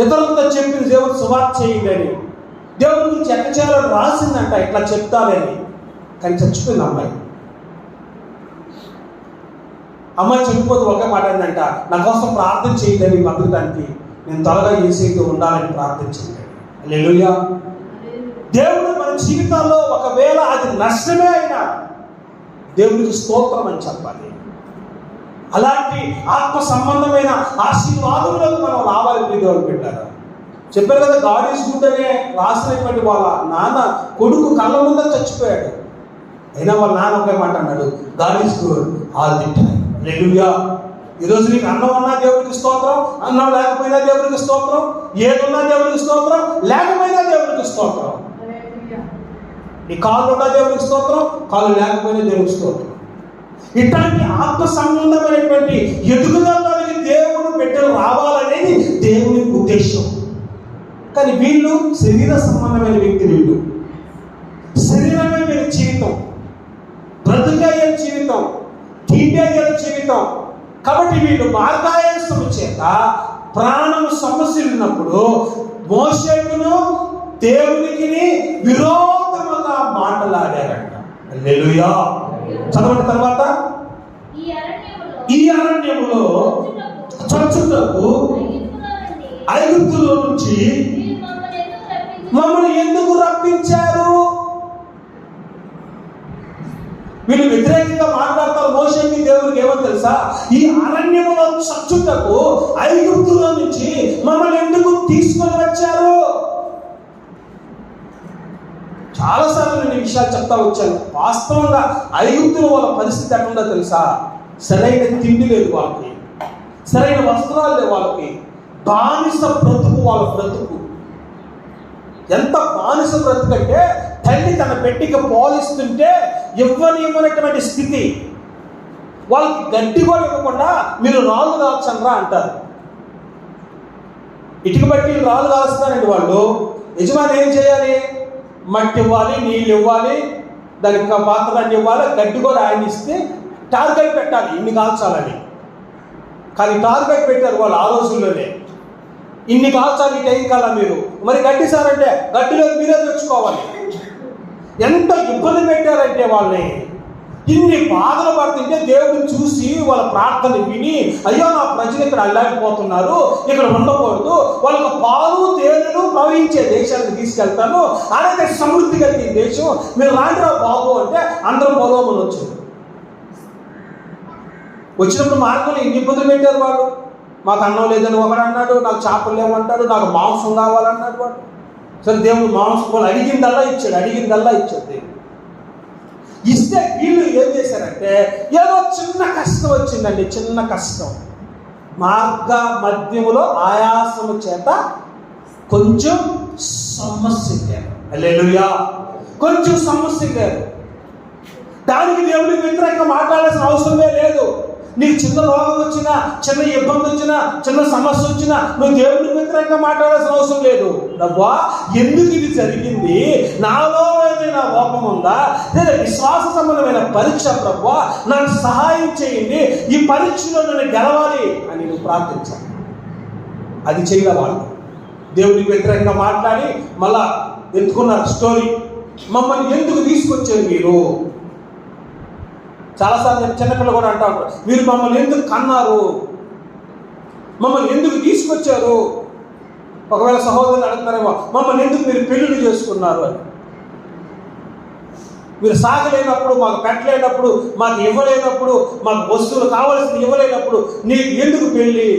ఇతరులతో చెప్పింది దేవుడు సువార్త చేయండి అని, దేవుడి గురించి ఎట్లా చేయాలని రాసిందంట, ఇట్లా చెప్తానని. కానీ చచ్చిపోయింది అమ్మాయి. అమ్మాయి చనిపోతే ఒకే మాట ఏంటంట, నా కోసం ప్రార్థన చేయండి, బతకడానికి నేను త్వరగా యేసుతో ఉండాలని ప్రార్థించండి. హల్లెలూయా. దేవుడు మన జీవితాల్లో ఒకవేళ అది నష్టమే అయినా దేవునికి స్తోత్రం అని చెప్పాలి. అలాంటి ఆత్మ సంబంధమైన ఆశీర్వాదంలోకి మనం రావాలి. దేవుడు పెట్టారు, చెప్పారు కదా, గాడ్ ఈజ్ గుడ్ అనే రాసినటువంటి వాళ్ళ నాన్న కొడుకు కళ్ళ ముందే చచ్చిపోయాడు, అయినా వాళ్ళ నాన్న ఒకే మాట అన్నాడు, God is good all the time. Hallelujah. ఈరోజు నీకు అన్నం ఉన్నా దేవుడికి స్తోత్రం, అన్నం లేకపోయినా దేవుడికి స్తోత్రం, ఏదున్నా దేవుడికి స్తోత్రం, లేకపోయినా దేవుడికి స్తోత్రం. నీ కాళ్ళు ఉన్నా దేవుడికి స్తోత్రం, కాళ్ళు లేకపోయినా దేవుడికి స్తోత్రం. ఇట్లాంటి ఆత్మ సంబంధమైనటువంటి ఎదుగుదలకి దేవుడు బిడ్డలు రావాలనేది దేవుని ఉద్దేశం. కానీ వీళ్ళు శరీర సంబంధమైన వ్యక్తులు, వీళ్ళు శరీరమే వీళ్ళ జీవితం, బ్రతుకయ్యే జీవితం, తీటయ్యే జీవితం. కాబట్టి వీళ్ళు మార్గాయాసం చేత ప్రాణం సమస్యలున్నప్పుడు మోషేకును దేవునికి విరోధముగా మాట్లాడారంట. హల్లెలూయా. చదవండి తర్వాత, ఈ అరణ్యములో చచ్చుటకు ఐగుప్తులో నుంచి మమ్మల్ని ఎందుకు రప్పించారు? వీళ్ళు వ్యతిరేకంగా మాట్లాడతారు. మోషేకి దేవుడికి ఏమో తెలుసా, ఈ అరణ్యములో చచ్చుటకు ఐగుప్తులో నుంచి మమ్మల్ని ఎందుకు తీసుకొని వచ్చారు? చాలాసార్లు నేను ఈ విషయాలు చెప్తా వచ్చాను. వాస్తవంగా ఐగుప్తులో వాళ్ళ పరిస్థితి ఎట్లుందో తెలుసా, సరైన తిండి లేదు వాళ్ళకి, సరైన వస్త్రాలు లేవు వాళ్ళకి, బానిస బ్రతుకు వాళ్ళ బ్రతుకు. ఎంత బానిస బ్రతుకు అంటే తల్లి తన పెట్టికి పాలిస్తుంటే ఇవ్వనివ్వనటువంటి స్థితి. వాళ్ళకి గడ్డి కూడా ఇవ్వకుండా మీరు రాళ్ళు కాల్చండ్రా అంటారు. ఇటుక బట్టి రాళ్ళు కాల్స్తారండి వాళ్ళు. యజమాని ఏం చేయాలి? మట్టి ఇవ్వాలి, నీళ్ళు ఇవ్వాలి, దానికి పాత్రలన్నీ ఇవ్వాలి, గడ్డి కూడా ఆయన ఇస్తే టార్గెట్ పెట్టాలి ఇన్ని కాల్చాలని. కానీ టార్గెట్ పెట్టారు వాళ్ళు ఆ రోజుల్లోనే. ఇన్ని కాల్చాలి ఈ టైం కల్లా మీరు. మరి గడ్డి సార్ అంటే గడ్డిలో మీరే తెచ్చుకోవాలి. ఎంత ఇబ్బంది పెట్టారంటే వాళ్ళని. ఇన్ని బాధలు పడుతుంటే దేవుడిని చూసి వాళ్ళ ప్రార్థన విని, అయ్యో నా ప్రజలు ఇక్కడ అల్లాడిపోతున్నారు, ఇక్కడ ఉండకూడదు, వాళ్ళకు పాలు తేనెలు ప్రవహించే దేశానికి తీసుకెళ్తాను, అలాగే సమృద్ధి కలిగిన దేశం, మీరు రాండిరా బాబు అంటే అందరూ పొలోమని వచ్చారు. వచ్చినప్పుడు మార్గంలో ఎన్ని ఇబ్బందులు పెట్టారు వాళ్ళు. మాకు అన్నం లేదని ఒకడు అన్నాడు, నాకు చేపలు లేవంటాడు, నాకు మాంసం కావాలన్నాడు వాడు. సరే దేవుడు మాంసం వాళ్ళు అడిగిందల్లా ఇచ్చాడు దేవుడు. ఇస్తే వీళ్ళు ఏం చేశారంటే ఏదో చిన్న కష్టం వచ్చిందండి, చిన్న కష్టం. మార్గ మధ్యములో ఆయాసము చేత కొంచెం సమస్య. హల్లెలూయా. కొంచెం సమస్య. దానికి దేవుడికి వ్యతిరేకంగా మాట్లాడాల్సిన అవసరమే లేదు. నీకు చిన్న రోగం వచ్చినా, చిన్న ఇబ్బంది వచ్చినా, చిన్న సమస్య వచ్చినా నువ్వు దేవుడికి వ్యతిరేకంగా మాట్లాడాల్సిన అవసరం లేదు. ప్రభువా ఎందుకు ఇది జరిగింది, నాలో ఏదైనా లోపం ఉందా, లేదా విశ్వాస సంబంధమైన పరీక్ష, ప్రభువా నాకు సహాయం చేయండి, ఈ పరీక్షలో నేను గెలవాలి అని నువ్వు ప్రార్థించాలి. అది చేయలే వాళ్ళు. దేవుడికి వ్యతిరేకంగా మాట్లాడి మళ్ళా ఎత్తుకున్నారు స్టోరీ. మమ్మల్ని ఎందుకు తీసుకొచ్చారు మీరు? చాలాసార్లు చిన్నపిల్లలు కూడా అంటా ఉంటారు, మీరు మమ్మల్ని ఎందుకు కన్నారు, మమ్మల్ని ఎందుకు తీసుకొచ్చారు. ఒకవేళ సహోదరులు అడుగుతారేమో, మమ్మల్ని ఎందుకు మీరు పెళ్లిళ్ళు చేసుకున్నారు అని. మీరు సాగలేనప్పుడు, మాకు పెట్టలేనప్పుడు, మాకు ఇవ్వలేనప్పుడు, మాకు వస్తువులు కావాల్సింది ఇవ్వలేనప్పుడు నీకు ఎందుకు పెళ్ళి?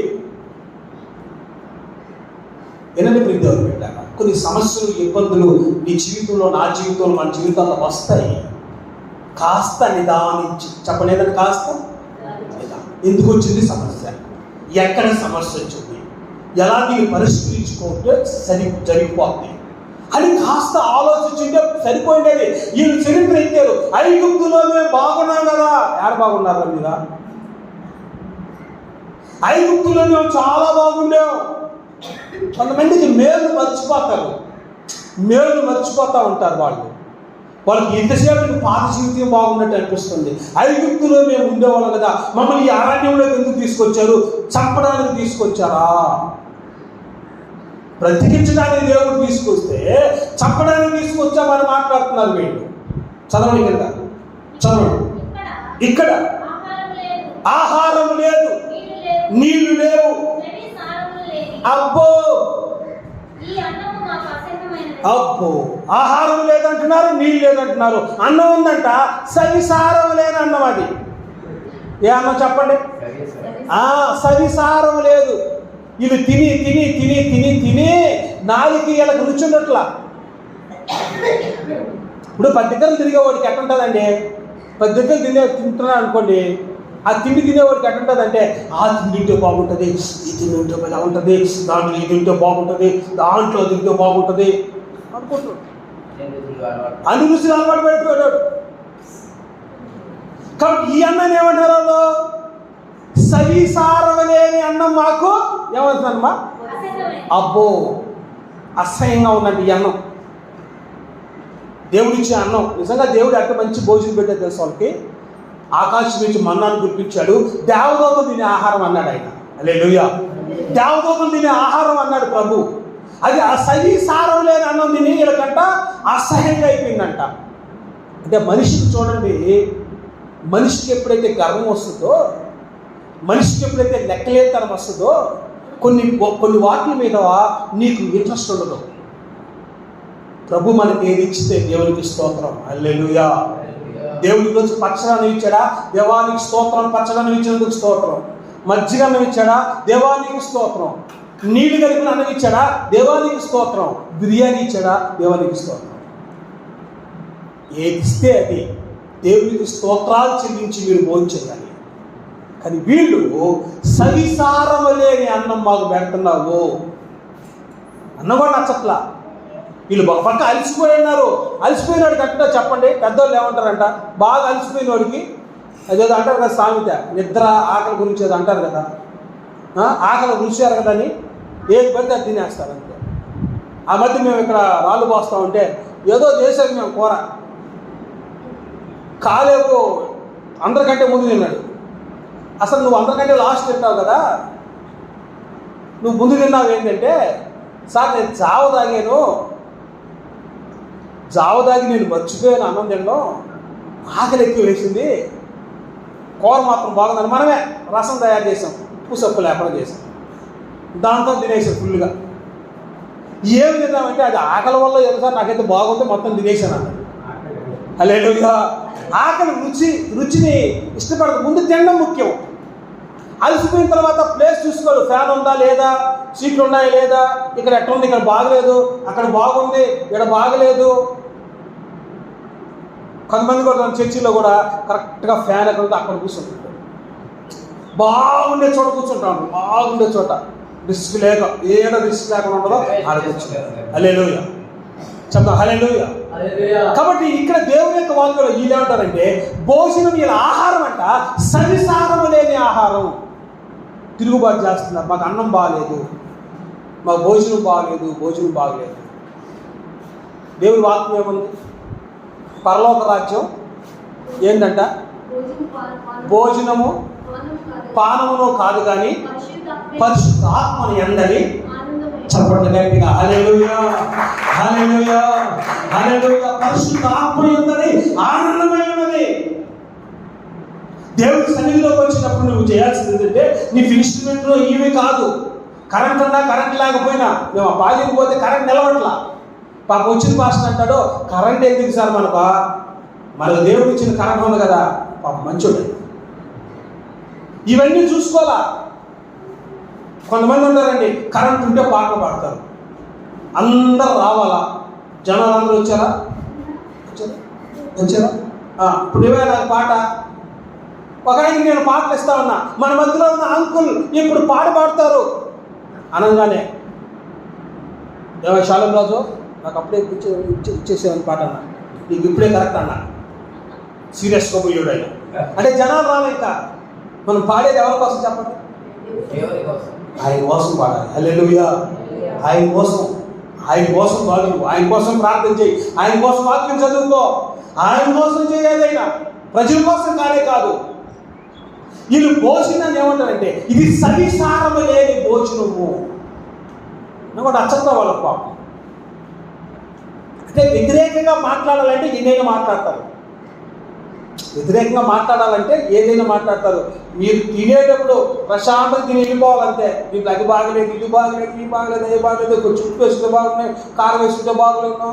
ఎన్నని దేవుడు పెట్టాక కొన్ని సమస్యలు, ఇబ్బందులు నీ జీవితంలో, నా జీవితంలో, మన జీవితాల్లో వస్తాయి. కాస్త నిదానించి చెప్పలేదని కాస్త ఎందుకు వచ్చింది సమస్య, ఎక్కడ సమస్య వచ్చింది, ఎలా దీన్ని పరిష్కరించుకుంటే జరిగిపోతుంది అని కాస్త ఆలోచించుంటే సరిపోయింది. వీళ్ళు చరిత్ర ఎత్తారు. ఐగుప్తులో మేము బాగున్నాం కదా. ఎవరు బాగున్నారు మీద? ఐగుప్తులో మేము చాలా బాగుండాం. కొంతమందికి మేలు మర్చిపోతా ఉంటారు వాళ్ళు. వాళ్ళకి ఎంతసేపు పాత జీవితం బాగున్నట్టు అనిపిస్తుంది. ఐగుప్తులో మేము ఉండేవాళ్ళం కదా, మమ్మల్ని ఈ అరణ్యంలోకి ఎందుకు తీసుకొచ్చారు? చంపడానికి తీసుకొచ్చారా? బ్రతికించడానికి దేవుడు తీసుకొస్తే చంపడానికి తీసుకొచ్చామని మాట్లాడుతున్నారు వీళ్ళు. చదవండి కదా, చదవండి. ఇక్కడ ఆహారం లేదు, నీళ్లు లేవు. అబ్బో ఆహారం లేదంటున్నారు, నీళ్ళు లేదంటున్నారు. అన్నం ఉందంట, సవిసారం లేని అన్నం. అది ఏ అన్నం చెప్పండి? సవిసారం లేదు. ఇది తిని తిని తిని తిని తిని నాలుగు వీళ్ళకి రుచి ఉండట్లా. ఇప్పుడు 10 దగ్గరలు తిరిగేవాడికి ఎట్టుంటుందండి? 10 దగ్గరలు తింటున్నాడు అనుకోండి, ఆ తిండి తినేవాడికి ఎట్టుంటుందంటే, ఆ తిండి తింటే బాగుంటుంది, ఈ తిండి ఉంటే ఎలా ఉంటుంది, దాంట్లో ఇది తింటే బాగుంటుంది, దాంట్లో తింటే బాగుంటుంది అనుకుంటున్నాడు. అన్ని రుచులు అలవాటు పడిపోయాడు. కాబట్టి ఈ అన్నం ఏమంటారు వాళ్ళు? సవిసారం లేని అన్నం మాకు ఏమంటున్నారమ్మా? అబ్బో అసహ్యంగా ఉందండి ఈ అన్నం. దేవుడిచ్చే అన్నం నిజంగా దేవుడు ఎంత మంచి భోజనం పెట్టే తెలుసు వాళ్ళకి. ఆకాశం నుంచి మన్నాను కురిపించాడు. దేవదూతలు తినే ఆహారం అన్నాడు ఆయన. హల్లెలూయా. దేవదూతలు తినే ఆహారం అన్నాడు ప్రభు. అది సవిసారం లేని అన్నం తిని వీళ్ళకంట అసహ్యంగా అయిపోయిందంట. అంటే మనిషికి చూడండి, మనిషికి ఎప్పుడైతే గర్వం వస్తుందో, మనిషికి ఎప్పుడైతే లెక్కలేతనం వస్తుందో, కొన్ని వాటి మీద నీకు ఇంట్రెస్ట్ ఉండదు. ప్రభు మనకి ఏది ఇచ్చితే దేవునికి స్తోత్రం. హల్లెలూయా. దేవుడికి రోజు పచ్చదనం ఇచ్చాడా? దేవానికి స్తోత్రం. పచ్చదనం ఇచ్చినందుకు స్తోత్రం. మజ్జిగ అన్నం ఇచ్చాడా? దేవానికి స్తోత్రం. నీళ్లు కలిపిన అన్నం ఇచ్చాడా? దేవానికి స్తోత్రం. బిర్యానీ ఇచ్చాడా? దేవానికి స్తోత్రం. ఏది ఇస్తే అది దేవునికి స్తోత్రాలు చెల్లించి మీరు భోజనం చేయాలి. కానీ వీళ్ళు సవిసారము లేని అన్నం మాకు పెడుతున్నావు. అన్నం కూడా నచ్చట్లా. వీళ్ళు ఒక పక్క అలసిపోయి ఉన్నారు. అలసిపోయినాడు కరెక్ట్గా చెప్పండి, పెద్దోళ్ళు ఏమంటారంట, బాగా అలసిపోయినోడికి అదేదో అంటారు కదా సామెత, నిద్ర ఆకలి గురించి ఏదో అంటారు కదా, ఆకలి రుచారు కదా అని ఏది పడితే అది తినేస్తారు అంతే. ఆ మధ్య మేము ఇక్కడ రాళ్ళు పోస్తా ఉంటే ఏదో చేసేది మేము కూర, కాలేవు అందరికంటే ముందు తిన్నాడు. అసలు నువ్వు అందరికంటే లాస్ట్ తింటావు కదా, నువ్వు ముందు తిన్నావు ఏంటంటే, సార్ నేను జావ తాగి నేను మర్చిపోయాను అన్నం తినడం, ఆకలి ఎక్కువ వేసింది, కూర మాత్రం బాగుందని మనమే రసం తయారు చేసాం, ఉప్పు సప్పు లేకుండా చేసాం, దాంతో తినేసాం ఫుల్గా. ఏమి తిన్నామంటే అది ఆకలి వల్ల ఏదో సార్ నాకైతే బాగుంది మొత్తం తినేసాను అన్నది. హల్లెలూయా. ఆకలి రుచిని ఇష్టపడదు, ముందు తినడం ముఖ్యం. అలసిపోయిన తర్వాత ప్లేస్ చూసుకోడు, ఫ్యాన్ ఉందా లేదా, సీట్లు ఉన్నాయా లేదా, ఇక్కడ ఎట్లా ఉంది, ఇక్కడ బాగలేదు, అక్కడ బాగుంది, ఇక్కడ బాగలేదు. కొంతమంది కూడా చర్చిలో కూడా కరెక్ట్గా ఫ్యాన్ ఎక్కడ ఉందో అక్కడ కూర్చుంటారు, బాగుండే చోట కూర్చుంటాను, బాగుండే చోట రిస్క్ లేక ఏదో రిస్క్ లేకుండా ఉండదో ఆడ కూర్చుంటారు. హల్లెలూయా చెప్తాం, హల్లెలూయా. కాబట్టి ఇక్కడ దేవుని యొక్క వాక్యంలో వీళ్ళు ఏమంటారంటే, భోజనం వీళ్ళ ఆహారం అంట సవిసారము లేని ఆహారం. తిరుగుబాటు చేస్తున్నారు, మాకు అన్నం బాగలేదు, మాకు భోజనం బాగలేదు. దేవుని వాక్యం ఏముంది? పరలోక రాజ్యం ఏంటంట, భోజనము పానమును కాదు కానీ పరిశుద్ధ ఆత్మని ఎందని. చెప్పండి గట్టిగా, హల్లెలూయా హల్లెలూయా హల్లెలూయా. పరిశుద్ధ ఆత్మ ఎందని ఆనందమైనది. దేవుడి సన్నిధిలోకి వచ్చినప్పుడు నువ్వు చేయాల్సింది ఏంటంటే, నీ ఇన్స్ట్రుమెంట్లో ఇవి కాదు, కరెంట్ ఉన్నా కరెంట్ లేకపోయినా, మేము ఆ బాధ్యత పోతే కరెంట్ నిలవట్లా. పాప వచ్చిన పాస్టర్ అంటాడు, కరెంట్ ఎందుకు సార్ మనకు దేవుడు ఇచ్చిన కరెంట్ ఉంది కదా, పాప మంచోడు. ఇవన్నీ చూసుకోవాలా. కొంతమంది ఉంటారండి, కరెంట్ ఉంటే పాటలు పాడతారు, అందరు రావాలా, జనాలు అందరూ వచ్చారా? ఇప్పుడు ఇవే నాకు పాట. ఒక ఆయనకి నేను పాటలు ఇస్తా ఉన్నా, మన మధ్యలో ఉన్న అంకుల్ ఇప్పుడు పాట పాడతారు అనగానే, శాలం రాజు నాకు అప్పుడే ఇచ్చేసేవని పాట అన్నా, నీకు ఇప్పుడే కరెక్ట్ అన్నా, సీరియస్గా పోయాడు ఆయన. అంటే జనాలు రాలే, ఇంకా మనం పాడేది ఎవరి కోసం చెప్పండి? ఆయన కోసం పాడాలి. హల్లెలూయా. ఆయన కోసం పాడు, ఆయన కోసం ప్రార్థన చేయి, ఆయన కోసం వాక్యం చదువుకో, ఆయన కోసం చేయాలైనా, ప్రజల కోసం కాదు. వీళ్ళు భోజనాన్ని ఏమంటారంటే, ఇది సవిసారము లేని భోజనము. కూడా అచ్చంతా వాళ్ళ పాపం. అంటే వ్యతిరేకంగా మాట్లాడాలంటే ఏదైనా మాట్లాడతారు, వ్యతిరేకంగా మాట్లాడాలంటే ఏదైనా మాట్లాడతారు. మీరు తినేటప్పుడు ప్రశాంతంగా తిని వెళ్ళిపోవాలంటే, మీకు అది బాగలేదు, ఇది బాగలేదు, ఈ బాగలేదు, ఏ బాగలేదు, కొంచెం ఉప్పు వేసుకుంటే బాగున్నాయి, కారం వేసుకుంటే బాగలేదు,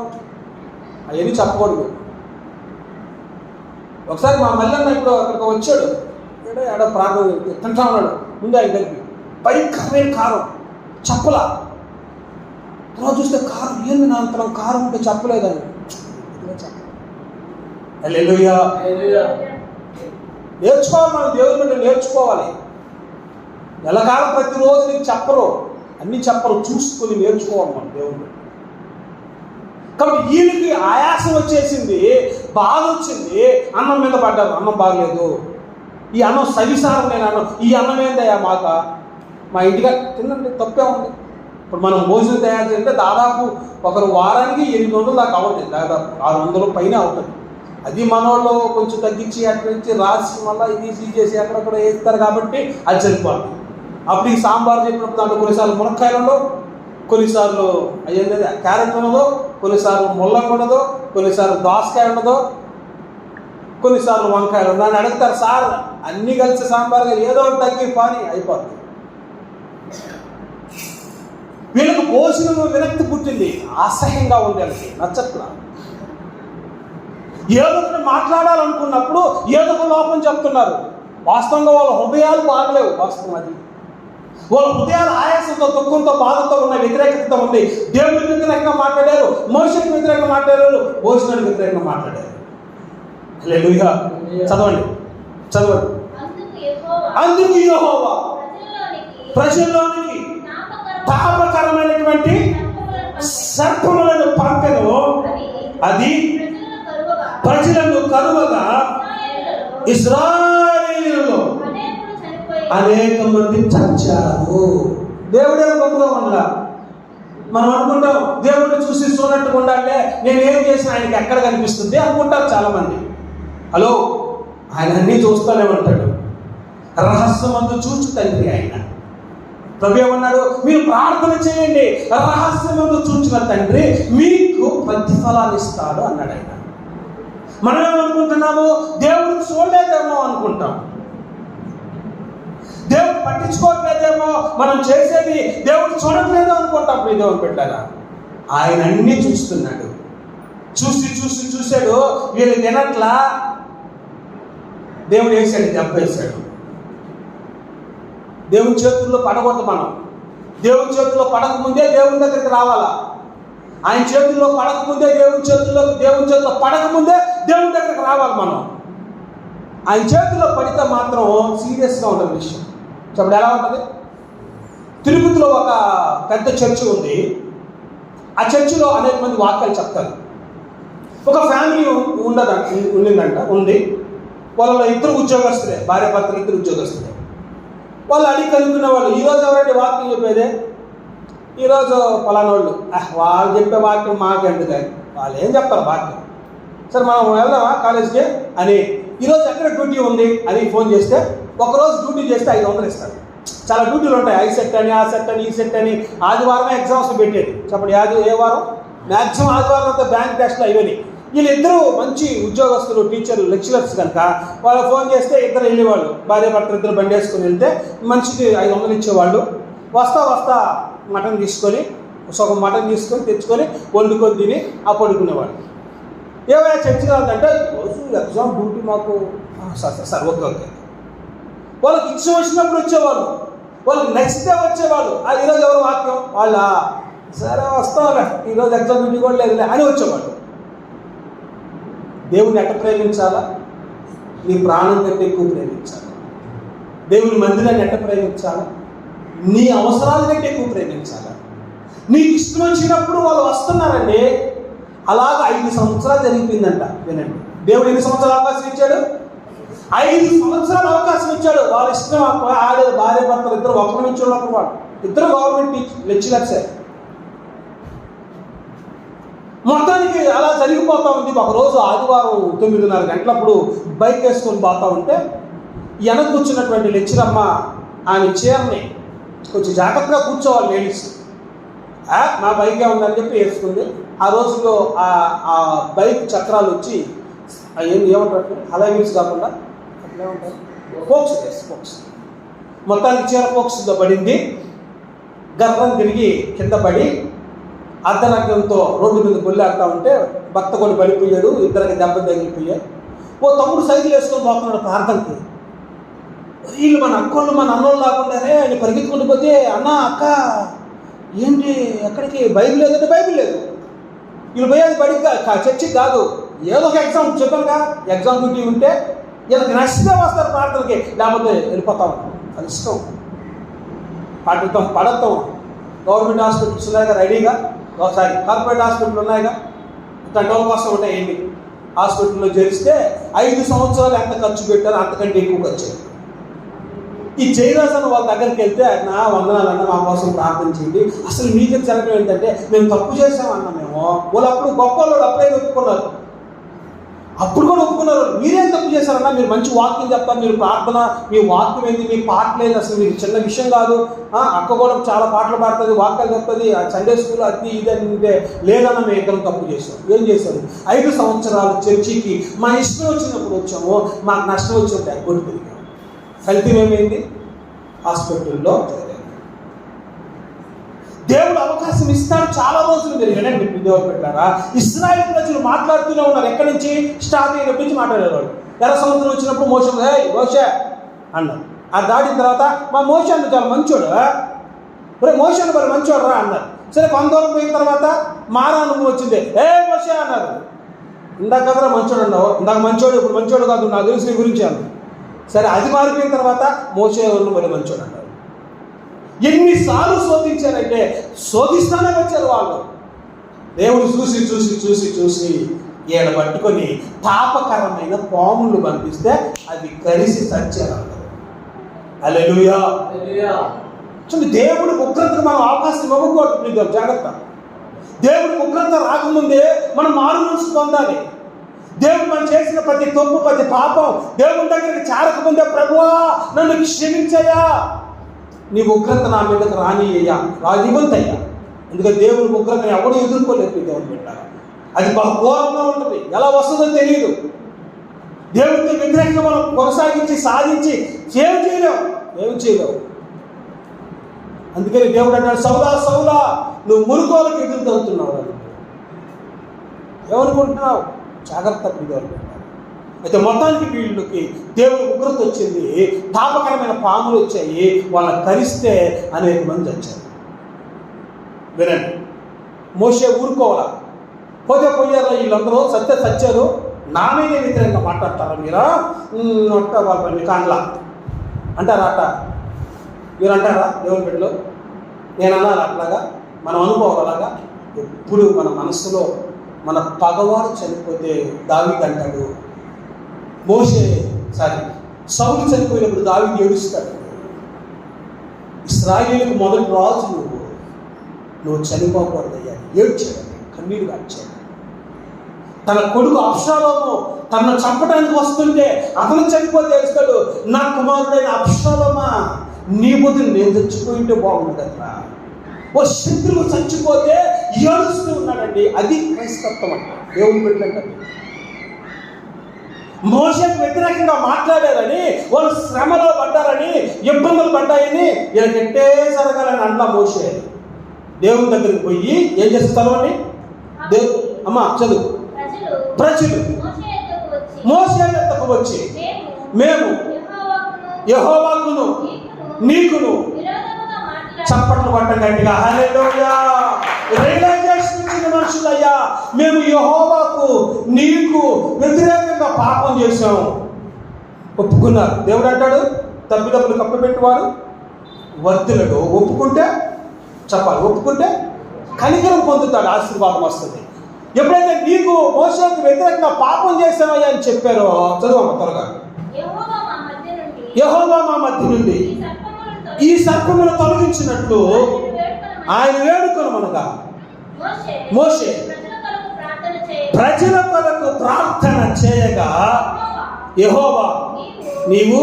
అవన్నీ చెప్పకూడదు. ఒకసారి మా మల్లన్న ఇప్పుడు అక్కడికి వచ్చాడు, ఆడ ప్రార్థన తింటా ఉన్నాడు, ముందు ఆయన కలిపి భయంకరమైన కారం చెప్పలా. తర్వాత చూస్తే కారం ఏంది నా అంతరం, కారం ఉంటే చెప్పలేదని. హల్లెలూయా. నేర్చుకోవాలి, మనం దేవుని బిడ్డ నేర్చుకోవాలి. ఎలాకాలం ప్రతిరోజు నీకు చెప్పరు, అన్నీ చెప్పరు, చూసుకొని నేర్చుకోవాలి మనం దేవుని బిడ్డ. కాబట్టి వీళ్ళకి ఆయాసం వచ్చేసింది, బాధ వచ్చింది, అన్నం మీద పడ్డారు, అన్నం బాగలేదు, ఈ అన్నం సవిసారం లేని అన్నం, ఈ అన్నం ఏందయ్యా మా ఇంటిగా తినండి, తప్పే ఉంది. ఇప్పుడు మనం భోజనం తయారు చేయాలంటే దాదాపు ఒకరు వారానికి 800 దాకా అవుతుంది, దాదాపు 600 పైన అవుతుంది. అది మనోళ్ళు కొంచెం తగ్గించి అక్కడి నుంచి రాసి మళ్ళీ ఇది చేసి అక్కడక్కడ వేస్తారు కాబట్టి అది సరిపోతుంది. అప్పుడు ఈ సాంబార్ చెప్పినప్పుడు దాంట్లో కొన్నిసార్లు మునక్కాయలు ఉండవు, కొన్నిసార్లు అయ్యేది క్యారెట్ ఉండదు, కొన్నిసార్లు ముల్లంగి ఉండదు, కొన్నిసార్లు దోసకాయ ఉండదు, కొన్నిసార్లు వంకాయలు. నన్ను అడుగుతారు, సార్ అన్నీ కలిసి సాంబార్గా ఏదో ఒకటి తగ్గి పాని అయిపోతుంది. వీళ్ళకు భోజనం విరక్తి పుట్టింది, అసహ్యంగా ఉంది, వాళ్ళకి నచ్చట్లా. ఏదో ఒకటి మాట్లాడాలనుకున్నప్పుడు ఏదో ఒక లోపం చెప్తున్నారు. వాస్తవంగా వాళ్ళ హృదయాలు బాగలేవు, వాస్తవం అది. వాళ్ళ హృదయాలు ఆయాసంతో, దుఃఖంతో, బాధతో ఉన్న, వ్యతిరేకతతో ఉంది. దేవుడికి వ్యతిరేకంగా మాట్లాడారు, మనుషులకు వ్యతిరేకంగా మాట్లాడారు, భోజనానికి వ్యతిరేకంగా మాట్లాడారు. హల్లెలూయా. చదవండి. అందుకు యెహోవా ప్రజల్లోనికి తాపకరమైనటువంటి సర్పములను పంపెను. అది ప్రజలను కరువగా ఇశ్రాయేలులో అనేక మంది చచ్చారు. దేవుడే గొప్పగా ఉండాల. మనం అనుకుంటాం దేవుడిని చూసి చూడట్టుగా ఉండాలే, నేను ఏం చేసిన ఆయనకి ఎక్కడ కనిపిస్తుంది అనుకుంటారు చాలా మంది. హలో, ఆయన అన్నీ చూస్తూనే ఉంటాడు. రహస్యమందు చూచు తండ్రి ఆయన. ప్రభు ఏమన్నాడు? మీరు ప్రార్థన చేయండి, రహస్యమందు చూచిన తండ్రి మీకు ప్రతిఫలాన్ని ఇస్తాడు అన్నాడు ఆయన. మనం ఏమనుకుంటున్నాము? దేవుడు చూడలేదేమో అనుకుంటాం, దేవుడు పట్టించుకోవట్లేదేమో, మనం చేసేది దేవుడు చూడట్లేదు అనుకుంటాం. దేవుడు పెట్టారా? ఆయన అన్నీ చూస్తున్నాడు. చూశాడు, వీళ్ళు తినట్లా, దేవుడు వేసాడు, దెబ్బ వేశాడు. దేవుని చేతుల్లో పడకూడదు మనం. దేవుని చేతుల్లో పడకముందే దేవుని దగ్గరికి రావాలా. ఆయన చేతుల్లో పడకముందే దేవుని చేతుల్లో పడకముందే దేవుని దగ్గరికి రావాలి మనం. ఆయన చేతుల్లో పడితే మాత్రం సీరియస్గా ఉంటుంది విషయం. చెప్పండి, ఎలా ఉంటుంది? తిరుపతిలో ఒక పెద్ద చర్చి ఉంది. ఆ చర్చిలో అనేక మంది వాక్యాలు చెప్తారు. ఒక ఫ్యామిలీ ఉంది. వాళ్ళలో ఇద్దరు ఉద్యోగస్తులే, భార్య భర్తలు ఇద్దరు ఉద్యోగస్తులే. వాళ్ళు అడిగి కనుక్కున్న వాళ్ళు, ఈరోజు ఎవరంటే వాక్యం చెప్పేదే? ఈరోజు పలానోళ్ళు. వాళ్ళు చెప్పే వాక్యం మాకేంటి కానీ వాళ్ళు ఏం చెప్తారు వాక్యం. సరే మనం వెళ్దామా కాలేజ్కి అని, ఈరోజు ఎక్కడ డ్యూటీ ఉంది అని ఫోన్ చేస్తే, ఒకరోజు డ్యూటీ చేస్తే 500 ఇస్తారు. చాలా డ్యూటీలు ఉంటాయి, ఐ సెట్ అని, ఆ సెట్ అని, ఈ సెట్ అని. ఆదివారమే ఎగ్జామ్స్ పెట్టేది. చెప్పండి, ఏ వారం? మ్యాక్సిమం ఆదివారం అంతా బ్యాంక్ టెస్ట్లు ఇవన్నీ. వీళ్ళిద్దరూ మంచి ఉద్యోగస్తులు, టీచర్లు, లెక్చరర్స్ కనుక వాళ్ళు ఫోన్ చేస్తే ఇద్దరు వెళ్ళేవాళ్ళు. భార్య భర్త ఇద్దరు బండి వేసుకొని వెళ్తే మనిషికి 500 ఇచ్చేవాళ్ళు. వస్తా మటన్ తీసుకొని, సగం మటన్ తీసుకొని తెచ్చుకొని వండుకొని తిని ఆ పడుకునేవాళ్ళు. ఏమైనా చర్చ కాదంటే రోజు ఎగ్జామ్ డ్యూటీ మాకు, సార్ ఓకే. వాళ్ళకి ఇష్టం వచ్చినప్పుడు వచ్చేవాళ్ళు, వాళ్ళకి నచ్చితే వచ్చేవాళ్ళు. ఈరోజు ఎవరు వాక్యం వాళ్ళ, సరే వస్తాంలే, ఈరోజు ఎగ్జామ్ డ్యూటీ కూడా లేదులే అని వచ్చేవాళ్ళు. దేవుని ఎట్ట ప్రేమించాలా? నీ ప్రాణం కంటే ఎక్కువ ప్రేమించాలి. దేవుని మందిరాన్ని ఎట్ట ప్రేమించాలా? నీ అవసరాల కంటే ఎక్కువ ప్రేమించాలా? నీకు ఇష్టం వచ్చినప్పుడు వాళ్ళు వస్తున్నారండి. అలాగ 5 సంవత్సరాలు జరిగిపోయిందంట. వినండి, దేవుడు ఎన్ని సంవత్సరాలు అవకాశం ఇచ్చాడు? 5 సంవత్సరాలు అవకాశం ఇచ్చాడు. వాళ్ళ ఇష్టం ఆడేది. భార్య భర్తలు ఇద్దరు ఒకరి నుంచి ఒకరు, వాళ్ళు ఇద్దరు గవర్నమెంట్ లెక్చరర్సే. మొత్తానికి అలా జరిగిపోతూ ఉంది. ఒకరోజు ఆదివారం 9:30 గంటలప్పుడు బైక్ వేసుకొని పోతూ ఉంటే వెనక కూర్చున్నటువంటి లెక్చరమ్మ ఆమె చీరని కొంచెం జాగ్రత్తగా కూర్చోవాలి లేడీస్. నా బైకే ఉందని చెప్పి వేసుకుంది. ఆ రోజుల్లో ఆ బైక్ చక్రాలు వచ్చి ఏమంటారు, అలా యూస్ కాకుండా అట్లా ఏమంటారు, ఫోక్స్. మొత్తానికి చీర ఫోక్స్తో పడింది. గర్వం తిరిగి కింద పడి అర్ధనగ్నంతో రోడ్డు మీద గొల్లాడుతూ ఉంటే భర్త కూడా పడిపోయాడు. ఇద్దరికి దెబ్బ తగిలిపోయాయి. ఓ తమ్ముడు సైకిల్ వేసుకొని పోతున్నాడు ప్రార్థనకి. వీళ్ళు మన అక్కోళ్ళు మన అన్నోళ్ళు లేకుండానే ఆయన పరిగెత్తుకుంటూ పోతే, అన్న అక్క ఏంటి ఎక్కడికి? బైబిల్ లేదంటే బైబిల్ లేదు. వీళ్ళు పోయేది బడికి చర్చికి కాదు, ఏదో ఒక ఎగ్జామ్ చెప్పానుగా, ఎగ్జామ్ డ్యూటీ ఉంటే వీళ్ళకి నచ్చితే వస్తారు ప్రార్థనకి, లేకపోతే వెళ్ళిపోతాం. అది ఇష్టం. పడతాం. గవర్నమెంట్ హాస్పిటల్స్ ఉన్నాయిగా రెడీగా, ఒకసారి కార్పొరేట్ హాస్పిటల్ ఉన్నాయిగా, తండ్రుల కోసం ఉంటాయి. ఏంటి హాస్పిటల్లో చేరిస్తే 5 సంవత్సరాలు ఎంత ఖర్చు పెట్టారో అంతకంటే ఎక్కువ ఖర్చు. ఈ జయరాజ్ అన్న వాళ్ళ దగ్గరికి వెళ్తే, నా వందనాలన్న మా కోసం ప్రార్థన చేయండి. అసలు మీకు జరగడం ఏంటంటే, మేము తప్పు చేసామన్నా మేము. వాళ్ళు అప్పుడు గొప్ప వాళ్ళు అప్పుడే ఒప్పుకున్నారు. అప్పుడు కూడా ఒప్పుకున్నారు. మీరేం తప్పు చేశారన్నా, మీరు మంచి వాక్యం చెప్తారు, మీరు ప్రార్థన, మీ వాక్యం ఏంది, మీ పాటలు ఏంది, అసలు మీకు చిన్న విషయం కాదు. అక్క కూడా చాలా పాటలు పాడుతుంది, వాక్యాలు చెప్తుంది, సండే స్కూల్ అది ఇది అంటే లేదన్నా మేము ఇద్దరం తప్పు చేసాం. ఏం చేశారు? 5 సంవత్సరాలు చర్చికి మా ఇష్టం వచ్చినప్పుడు వచ్చాము, మాకు నష్టం వచ్చినప్పుడు ఎగ్గొట్టు తిరిగాము. ఫలితం ఏమైంది? హాస్పిటల్లో దేవుడు అవకాశం ఇస్తాడు. చాలా రోజులు మీరు వినండి, దేవుడు పెట్టారా. ఇశ్రాయేలు ప్రజలు మాట్లాడుతూనే ఉన్నారు. ఎక్కడి నుంచి? స్టార్ట్ అయినప్పటి నుంచి మాట్లాడేవాడు. ఎర్ర సముద్రం వచ్చినప్పుడు మోషే అన్నారు. ఆ దాటిన తర్వాత మా మోషే అన్న చాలా మంచోడు, మోషే అన్న మరి మంచోడు రా అన్నారు. సరే కొంత దూరం పోయిన తర్వాత మారా నువ్వు వచ్చింది, మోషే అన్నారు. ఇందాక కదరా మంచోడు అన్నావు, ఇందాక మంచోడు, ఇప్పుడు మంచోడు కాదు, నాకు తెలిసిన గురించి అన్నారు. సరే అది మారిపోయిన తర్వాత మోషే మరి మంచోడు అన్నారు. ఎన్నిసార్లు శోధించారంటే శోధిస్తానే వచ్చారు వాళ్ళు. దేవుడు చూసి చూసి చూసి చూసి ఈయన పట్టుకొని తాపకరమైన పాములు పంపిస్తే అవి కరిసి చచ్చారు అందరూ. హల్లెలూయా. చూడండి, దేవుడి ఉగ్రతకు మనం అవకాశం ఇవ్వకూడదు. జాగ్రత్త. దేవుడి ఉగ్రత రాకముందే మనం మారు మనసు పొందాలి. దేవుడు మనం చేసిన ప్రతి తప్పు ప్రతి పాపం దేవుడి దగ్గరికి చేరకముందే ప్రభువా నన్ను క్షమించయ్యా, నీ ఉగ్రత నా మీదకి రానియ్యా, రానివ్వద్దయ్యా. ఎందుకంటే దేవుడి ఉగ్రతను ఎవరు ఎదుర్కోలేదు. దేవుడు పెట్టారు, అది బహు ఘోరంగా ఉంటుంది. ఎలా వస్తుందో తెలియదు. దేవుడితో వ్యతిరేకంగా మనం కొనసాగించి సాధించి ఏం చేయలేవు. అందుకని దేవుడు అంటాడు, సౌలా సౌలా నువ్వు మురుగోలకు ఎదురు తగ్గుతున్నావు అని. ఏమనుకుంటున్నావు? జాగ్రత్త. అయితే మొత్తానికి వీళ్ళకి దేవుడి ఉగ్రత వచ్చింది, తాపకరమైన పాములు వచ్చాయి, వాళ్ళని కరిస్తే అనేక మంది వచ్చారు. వినండి, మోషే ఊరుకోవాలా? పోయారా వీళ్ళందరూ సత్యారు, నా మీదే వ్యతిరేకంగా మాట్లాడతారా మీరా? వాళ్ళని కాండ్లా అంటారా? మీరు అంటారా? దేవుని బిడ్డలో నేను అన్నాను అట్లాగా. మనం అనుకోవాలి అలాగా. ఎప్పుడు మన మనసులో మన పగవాడు చనిపోతే దావీదు అంటాడు, సౌలు చనిపోయినప్పుడు దావీదు ఏడుస్తాడు, ఇశ్రాయేలుకు మొదటి రాజు నువ్వు చనిపోకూడదయ్యా, ఏడ్చాడు, కన్నీరు గార్చాడు. తన కొడుకు అబ్షాలోము తనను చంపడానికి వస్తుంటే అతను చనిపోతే ఏడుస్తాడు, నా కుమారుడైన అబ్షాలోమా నీ బదులు నేను చచ్చిపోయింటే బాగుంది కదా. ఓ శత్రువు చచ్చిపోతే ఏడుస్తూ ఉన్నాడండి. అది క్రైస్తత్వం అంట. దేవుని బిడ్డలంటే మోషేకు వ్యతిరేకంగా మాట్లాడారని, వాళ్ళు శ్రమలో పడ్డారని, ఇబ్బందులు పడ్డాయని వీళ్ళకెట్టే జరగాలని అంటా మోషే దేవుని దగ్గరికి పోయి ఏం చేస్తారు అని అమ్మా చదువు. ప్రజలు మోషే యొద్దకు వచ్చి మేము యెహోవాకును నీకును చప్పట్లు పడ్డ గట్టిగా హల్లెలూయా. రియలైజేషన్ ఇచ్చిన మనుషులయ్యా, మేము యెహోవాకు నీకు వ్యతిరేకంగా పాపం చేశాము. ఒప్పుకున్నారు. దేవుడు అంటాడు, తప్పిదప్పులు కప్పపెట్టేవారు వర్ధులడు. ఒప్పుకుంటే చెప్పాలి, ఒప్పుకుంటే కనికరం పొందుతాడు, ఆశీర్వాదం వస్తుంది. ఎప్పుడైతే నీకు మోషేకు వ్యతిరేకంగా పాపం చేశామయ్యా అని చెప్పారో, చదువు త్వరగా. యెహోవా మా మధ్య నుండి ఈ సర్పమును తొలగించినట్లు ఆయన వేడుకొనమనగా మోషే ప్రజల కొరకు ప్రార్థన చేయగా యెహోవా నీవు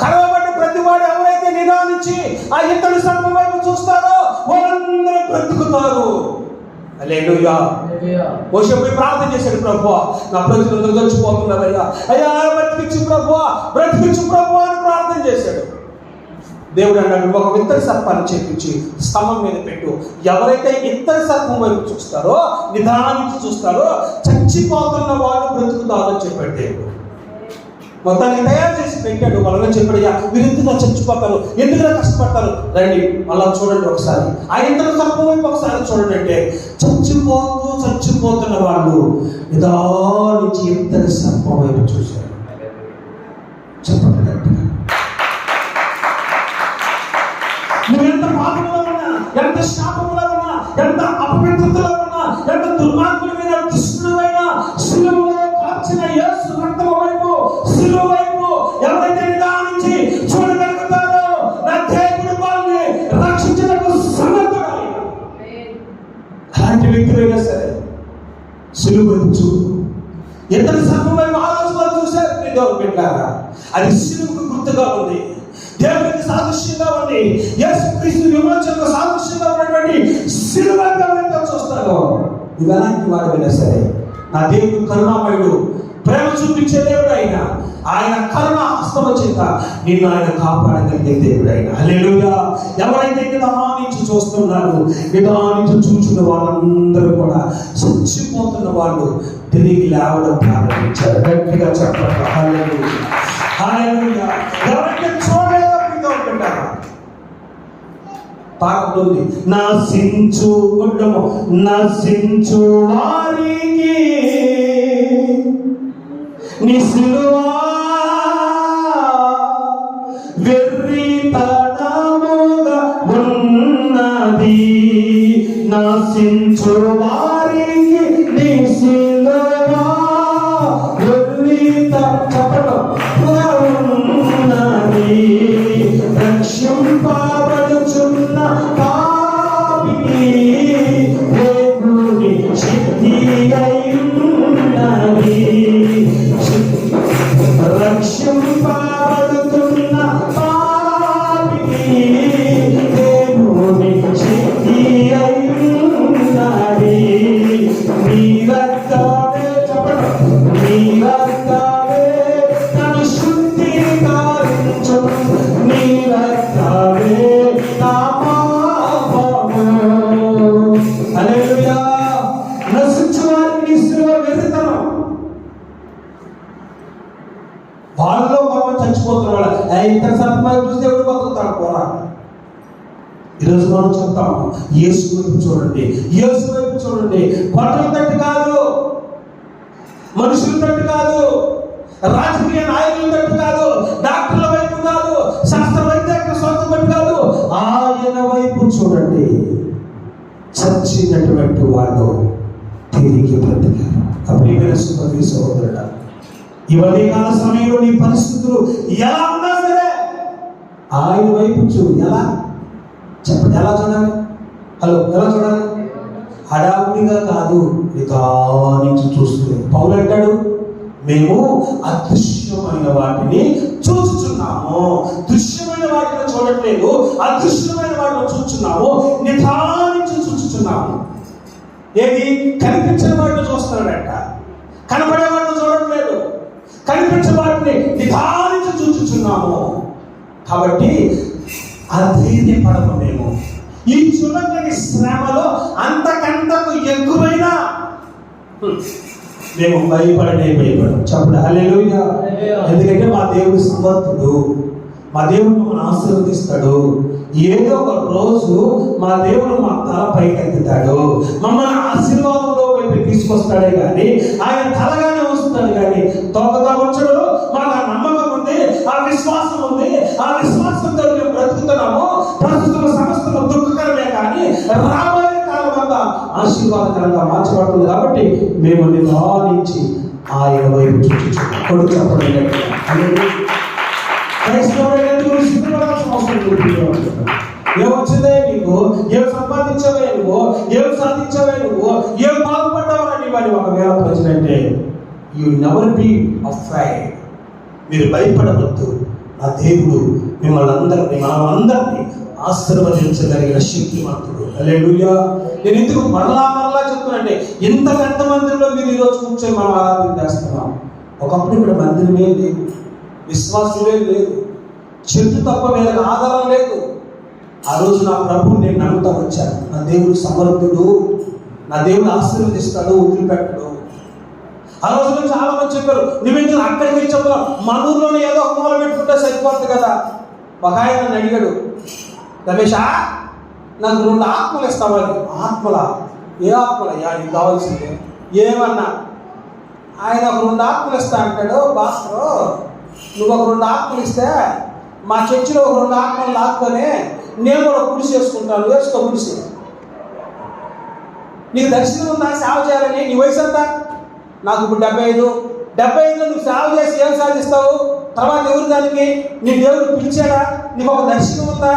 కరవబడ్డ ప్రతివాడు ఎవరైతే నిదానించి ఆ ఇతడు సర్పం వైపు చూస్తారో వాళ్ళందరూ బ్రతుకుతారు. హల్లెలూయా. మోషే పోయి ప్రార్థన చేశాడు, ప్రభువా నా ప్రజలందరూ చచ్చిపోతున్నారయ్యా, అయ్యా బ్రతికించు ప్రభువా, బ్రతికించు ప్రభువా అని ప్రార్థన చేశాడు. దేవుడు అన్నాడు, ఒక ఇత్తడి సర్పాన్ని చేపించి స్తంభం మీద పెట్టు, ఎవరైతే ఇత్తడి సర్పం వైపు చూస్తారో నిదానించి చూస్తారో చచ్చిపోతున్న వాళ్ళు బ్రతుకుతారని చెప్పాడు దేవుడు. మొత్తాన్ని తయారు చేసి పెట్టాడు. వాళ్ళని చెప్పాడు, మీరు ఎందుకు చచ్చిపోతారు, ఎందుకు కష్టపడతారు, రండి మళ్ళా చూడండి ఒకసారి, ఆ ఇతర సర్పం వైపు ఒకసారి చూడండి అంటే చచ్చిపోతున్న వాళ్ళు నిదానించి ఇతర సర్పం వైపు చూశారు. చెప్పండి, నువ్వు ఎంత పాపంలో ఉన్నా, ఎంత శాపంలో ఉన్నా, ఎంత అపవిత్రతలో ఉన్నా, ఎంత దుర్మార్గులమైన దుష్టులైనా శిలువలో కాల్చిన యేసు రక్తం వైపు, శిలువ వైపు ఎవరైతే నిదానించి చూడగలుగుతారో నా దేవుడు వాళ్ళని రక్షించడానికి సమర్థుడు. అలాంటి వ్యక్తులైనా సరే శిలువ వైపు చూడు. ఇతర సర్పం వైపు ఆలోచన చూశారు దేవుడు పెట్టారా, అది శిలువకు గుర్తుగా ఉంది, దేవునికి సాదృశ్యంగా ఉంది, యేసుక్రీస్తు విమోచనకు సాదృశ్యంగా ఉన్నటువంటి శిలువను ఎవరైతే చూస్తారో నువ్వు ఎలాంటి వాడైనా సరే నా దేవుడు కరుణామయుడు, ప్రేమ చూపించే దేవుడు అయినా, ఆయన కరుణ హస్తమ చేత నిన్ను ఆయన కాపాడగలిగే దేవుడు అయినా. హల్లెలూయా. ఎవరైతే నిదానించి చూస్తున్నారు, నిదానించి చూసిన వాళ్ళందరూ కూడా చచ్చిపోతున్న వాళ్ళు తిరిగి లేవడం ప్రారంభించారు. గట్టిగా చెప్పండి హల్లెలూయా. హల్లెలూయా. ఎవరైతే చూడలేదో ఉంటారా పాట ఉంది, నశించు గుడ్డము నశించు వారికి నీ సిలువా వెర్రి తనముగా ఉన్నది, నశించు వారికి నీ సిలువా వెర్రి తనముగా ఉన్నది, రక్షింపబడుచున్న పాపికి దేవుని శక్తి అయి రక్షింపబడుతున్న పాపికి దేవుని శక్తి అయి నీ రక్తమే చెప్పండి, నీ రక్తమే నన్ను శుద్ధీకరించు, నీ రక్తమే నా పాపము. హల్లెలూయా. నశించు వారికి నీ సిలువ వెర్రితనం. వాళ్ళలో పాపం చచ్చిపోతున్న వాళ్ళ ఇంత సత్మాయి చూస్తే ఎవరు బతుకుతాడు పోరా. ఈరోజు మనం చెప్తాము, యేసు వైపు చూడండి, యేసు వైపు చూడండి. పట్టణ తట్టు కాదు, మనుషుల తట్టు కాదు, రాజకీయ నాయకుల తట్టు కాదు, డాక్టర్ల వైపు కాదు, శాస్త్ర వైద్య సొంత వైపు కాదు, ఆయన వైపు చూడండి. చచ్చినటువంటి వాళ్ళు తిరిగి బ్రతికారు. అప్పుడు సహోదరుడా, ఈ ఉదయకాల సమయంలో నీ పరిస్థితులు ఎలా ఉన్నా సరే ఆయన వైపు చూడు. ఎలా చెప్పండి, ఎలా చూడాలి? హలో, ఎలా చూడాలి? హడావుడిగా కాదు, నిదానించి చూస్తుంది. పౌలు అంటాడు, మేము అదృశ్యమైన వాటిని చూస్తున్నాము. దృశ్యమైన వాటిని చూడట్లేదు, అదృశ్యమైన వాటిని చూస్తున్నాము, నిదానించి చూస్తున్నాము. ఏది కనిపించిన వాటిని చూస్తున్నాడంట, కనపడే వాటిని చూడట్లేదు, కనిపించే వాటిని నిదానించి చూస్తున్నాము. కాబట్టి అధైర్యపడము. మేము ఈ చులకని శ్రమలో అంతకంతకు ఎక్కువైనా మేము భయపడము. చెప్పండి హల్లెలూయా. ఎందుకంటే మా దేవుడు సమర్థుడు, మా దేవుడు మమ్మల్ని ఆశీర్వదిస్తాడు. ఏదో ఒక రోజు మా దేవుడు మా తల పైకెత్తుతాడు, మమ్మల్ని ఆశీర్వాదంలో వైపు తీసుకొస్తాడే కానీ ఆయన తలగానే వస్తాడు కానీ తోకగా వచ్చడు. మాకు ఆ నమ్మకం ఉంది, ఆ విశ్వాసం ఉంది, ఆ విశ్వాసంతో మేము బ్రతుకుతున్నాము. ప్రస్తుతం సమస్యలు దుఃఖకరమే కానీ రాబోయే కాలం అంతా ఆశీర్వాదకరంగా మార్చబడుతుంది. కాబట్టి మేము నిదానించి ఆయన వైపు చూచుచున్నాం. కొడుకు చెప్పడం ఏమొచ్చిందే నీకు, ఏం సంపాదించావే నువ్వు, ఏం సాధించావే నువ్వు, ఏం బాగుపడ్డావని వాడి ఒకవేళ ప్రజలంటే యు నెవర్ బీ అఫ్రైడ్. మీరు భయపడవద్దు. నా దేవుడు మిమ్మల్ని అందరినీ మనమందరినీ ఆశీర్వదించగలిగిన శక్తిమంతుడు. హల్లెలూయా. నేను ఎందుకు మరలా చెప్తున్నానంటే, ఇంత పెద్ద మందిరంలో మీరు ఈరోజు కూర్చొని మనం ఆరాధన చేస్తున్నాం. ఒకప్పుడు ఇక్కడ మందిరమే లేదు, విశ్వాసులే లేదు, చెట్టు తప్ప వేరే ఆధారం లేదు. ఆ రోజు నా ప్రభువు నేను నమ్ముతా వచ్చాను. నా దేవుడు సమర్థుడు, నా దేవుడు ఆశీర్వదిస్తాడు, వదిలిపెట్టడు. ఆ రోజులో చాలా మంది చెప్పారు, నువ్వేంటి అక్కడికి వెళ్ళి చెప్తున్నావు, మన ఊర్లోనే ఏదో ఒక మూల పెట్టుకుంటే సరిపోతుంది కదా. ఒక ఆయన నన్ను అడిగాడు, రమేషా నాకు 2 ఆత్మలు ఇస్తామని. ఆత్మల? ఏ ఆత్మలయ్యా నీకు కావాల్సిందే? ఏమన్నా ఆయన ఒక 2 ఆత్మలు ఇస్తా అంటాడు. భాస్కరు, నువ్వు ఒక 2 ఆత్మలు ఇస్తే మా చర్చిలో ఒక 2 ఆత్మలు లాక్కొని నేను కూడా గుడిసి వేసుకుంటాను. వేసుకో గుడిసి. నీకు దర్శనం ఉందా సేవ చేయాలని? నీ వయసు ఎంత? నాకు ఇప్పుడు 75. 75లో నువ్వు సేవ చేసి ఏం సాధిస్తావు? తర్వాత ఎవరు దానికి? నీ దేవుడు పిలిచాడా? నీకు ఒక దర్శనం ఉందా?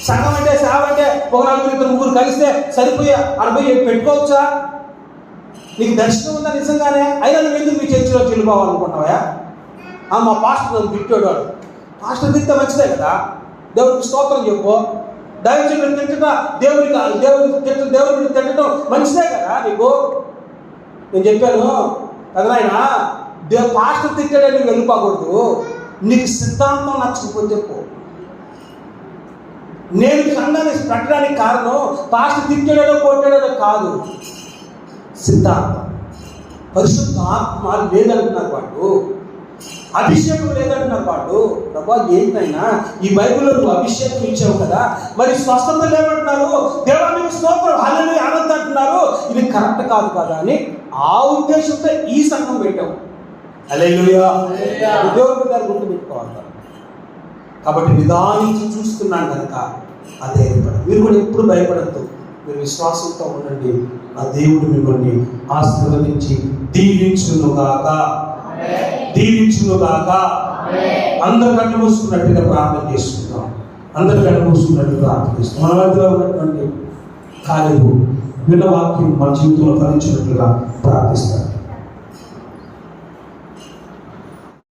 సంఘం అంటే సేవ అంటే ఒక 4-3 కలిస్తే సరిపోయి అనుభవం పెట్టుకోవచ్చా? నీకు దర్శనం ఉందా నిజంగానే? అయినా నువ్వు ఎందుకు మీ చర్చిలో వెళ్ళిపోవాలనుకుంటావా? మా పాస్టర్ నన్ను తిట్టాడు. వాడు పాస్టర్ తిట్టే మంచిదే కదా, దేవుడికి స్తోత్రం చెప్పు. దైవజనుడు తిట్టడం దేవుడికి తిట్టడం మంచిదే కదా నీకు. నేను చెప్పాను కదా, ఆయన పాస్టర్ తిట్టాడని నువ్వు వెళ్ళిపోకూడదు. నీకు సిద్ధాంతం నచ్చకపోతే చెప్పు. నేను సంఘాన్ని పెట్టడానికి కారణం పాస్టర్ తిట్టాడో కొట్టాడో కాదు, సిద్ధాంతం. పరిశుద్ధ ఆత్మ లేదంటున్నారు వాళ్ళు. అభిషేకం లేదంటున్నారు వాళ్ళు. ప్రభా ఏంటైనా ఈ బైబిల్లో నువ్వు అభిషేకం ఇచ్చావు కదా, మరి స్వస్థత లేదంటున్నారు, దేవా మీకు స్తోత్రం హల్లెలూయా ఆనందం అంటున్నారు, ఇది కరెక్ట్ కాదు కదా అని ఆ ఉద్దేశంతో ఈ సంఘం పెట్టావు. హల్లెలూయా. దేవుడు గారు గుర్తుపెట్టుకోవాలి. కాబట్టి నిదానించి చూస్తున్నాను కనుక అదే మీరు కూడా ఎప్పుడు భయపడద్దు, మీరు విశ్వాసంతో ఉండండి. ఆ దేవుడు మిమ్మల్ని ఆశీర్వదించి దీవించునుగాక. అందరు కళ్ళు మూసుకున్నట్టుగా ప్రార్థన చేసుకుందాం. అందరు కళ్ళు మూసుకున్నట్టుగా ప్రార్థన చేస్తాం. మన మధ్యలో ఉన్నటువంటి కాలేబు విన్న వాక్యం మన జీవితంలో ఫలించినట్లుగా ప్రార్థిస్తాం.